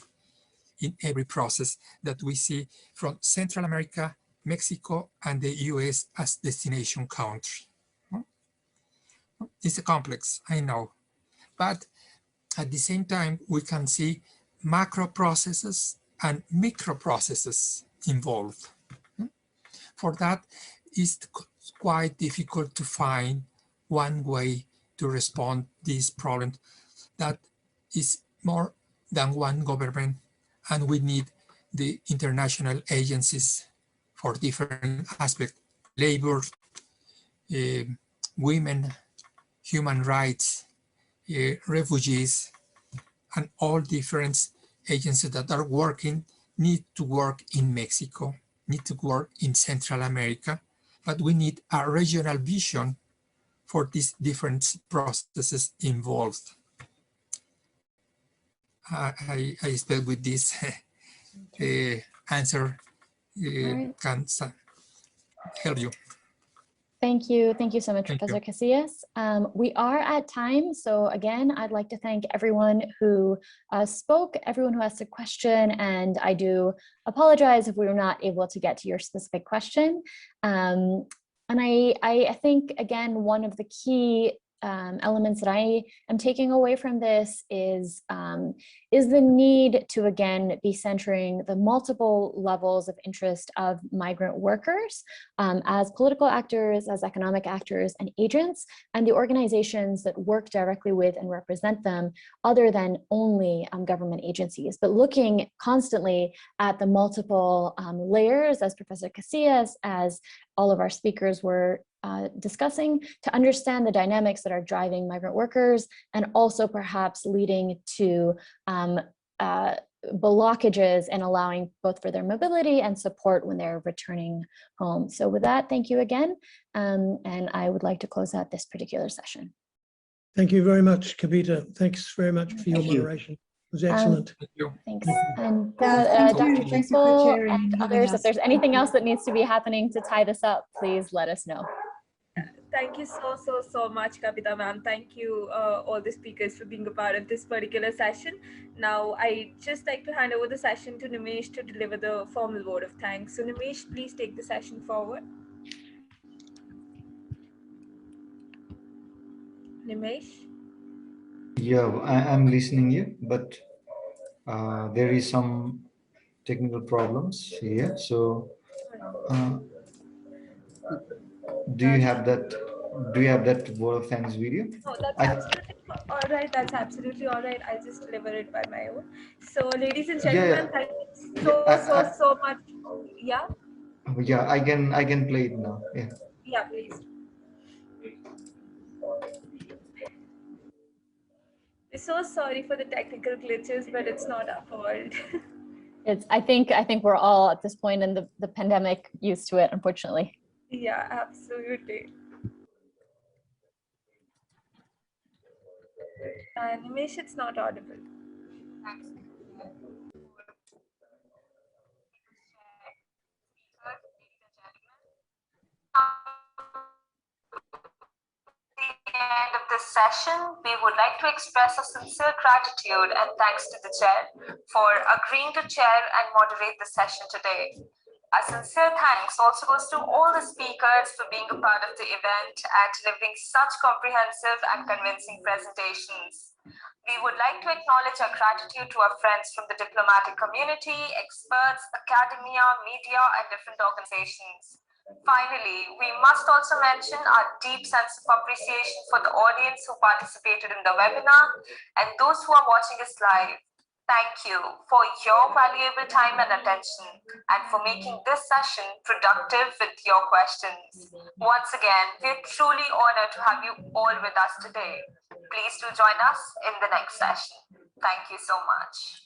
in every process that we see from Central America, Mexico, and the US as destination country. It's a complex, I know, but at the same time, we can see macro processes and micro processes involved. For that, it's quite difficult to find one way to respond to this problem that is more than one government, and we need the international agencies for different aspects: labor, women, human rights, refugees, and all different agencies that are working need to work in Mexico, need to work in Central America, but we need a regional vision for these different processes involved. I expect with this answer can help you. Thank you. Thank you so much, Professor Casillas. We are at time. So again, I'd like to thank everyone who spoke, everyone who asked a question, and I do apologize if we were not able to get to your specific question. And I think, again, one of the key elements that I am taking away from this is the need to, again, be centering the multiple levels of interest of migrant workers as political actors, as economic actors and agents, and the organizations that work directly with and represent them, other than only government agencies, but looking constantly at the multiple layers, as Professor Casillas, as all of our speakers were discussing, to understand the dynamics that are driving migrant workers, and also perhaps leading to blockages in allowing both for their mobility and support when they're returning home. So with that, thank you again. And I would like to close out this particular session. Thank you very much, Kabita. Thanks very much for your moderation. It was excellent. Thank you. Thanks. And thank you. Dr. Thank you for People chairing and and having others, if us. there's anything else that needs to be happening to tie this up, please let us know. Thank you so much, Kabita ma'am. Thank you, all the speakers, for being a part of this particular session. Now, I just like to hand over the session to Nimesh to deliver the formal vote of thanks. So, Nimesh, please take the session forward. Nimesh? Yeah, I'm listening you, but there is some technical problems here. So, do you have that? Do you have that vote of thanks video? No, that's absolutely all right. That's absolutely all right. I'll just deliver it by my own. So, ladies and gentlemen, thank you so much. Yeah. Yeah, I can play it now. Yeah. Yeah, please. We're so sorry for the technical glitches, but it's not our fault. I think we're all at this point in the pandemic used to it, unfortunately. Yeah, absolutely. Nimesh, it's not audible. Thanks. At the end of this session, we would like to express a sincere gratitude and thanks to the chair for agreeing to chair and moderate the session today. A sincere thanks also goes to all the speakers for being a part of the event and delivering such comprehensive and convincing presentations. We would like to acknowledge our gratitude to our friends from the diplomatic community, experts, academia, media, and different organizations. Finally, we must also mention our deep sense of appreciation for the audience who participated in the webinar and those who are watching us live. Thank you for your valuable time and attention and for making this session productive with your questions. Once again, we're truly honored to have you all with us today. Please do join us in the next session. Thank you so much.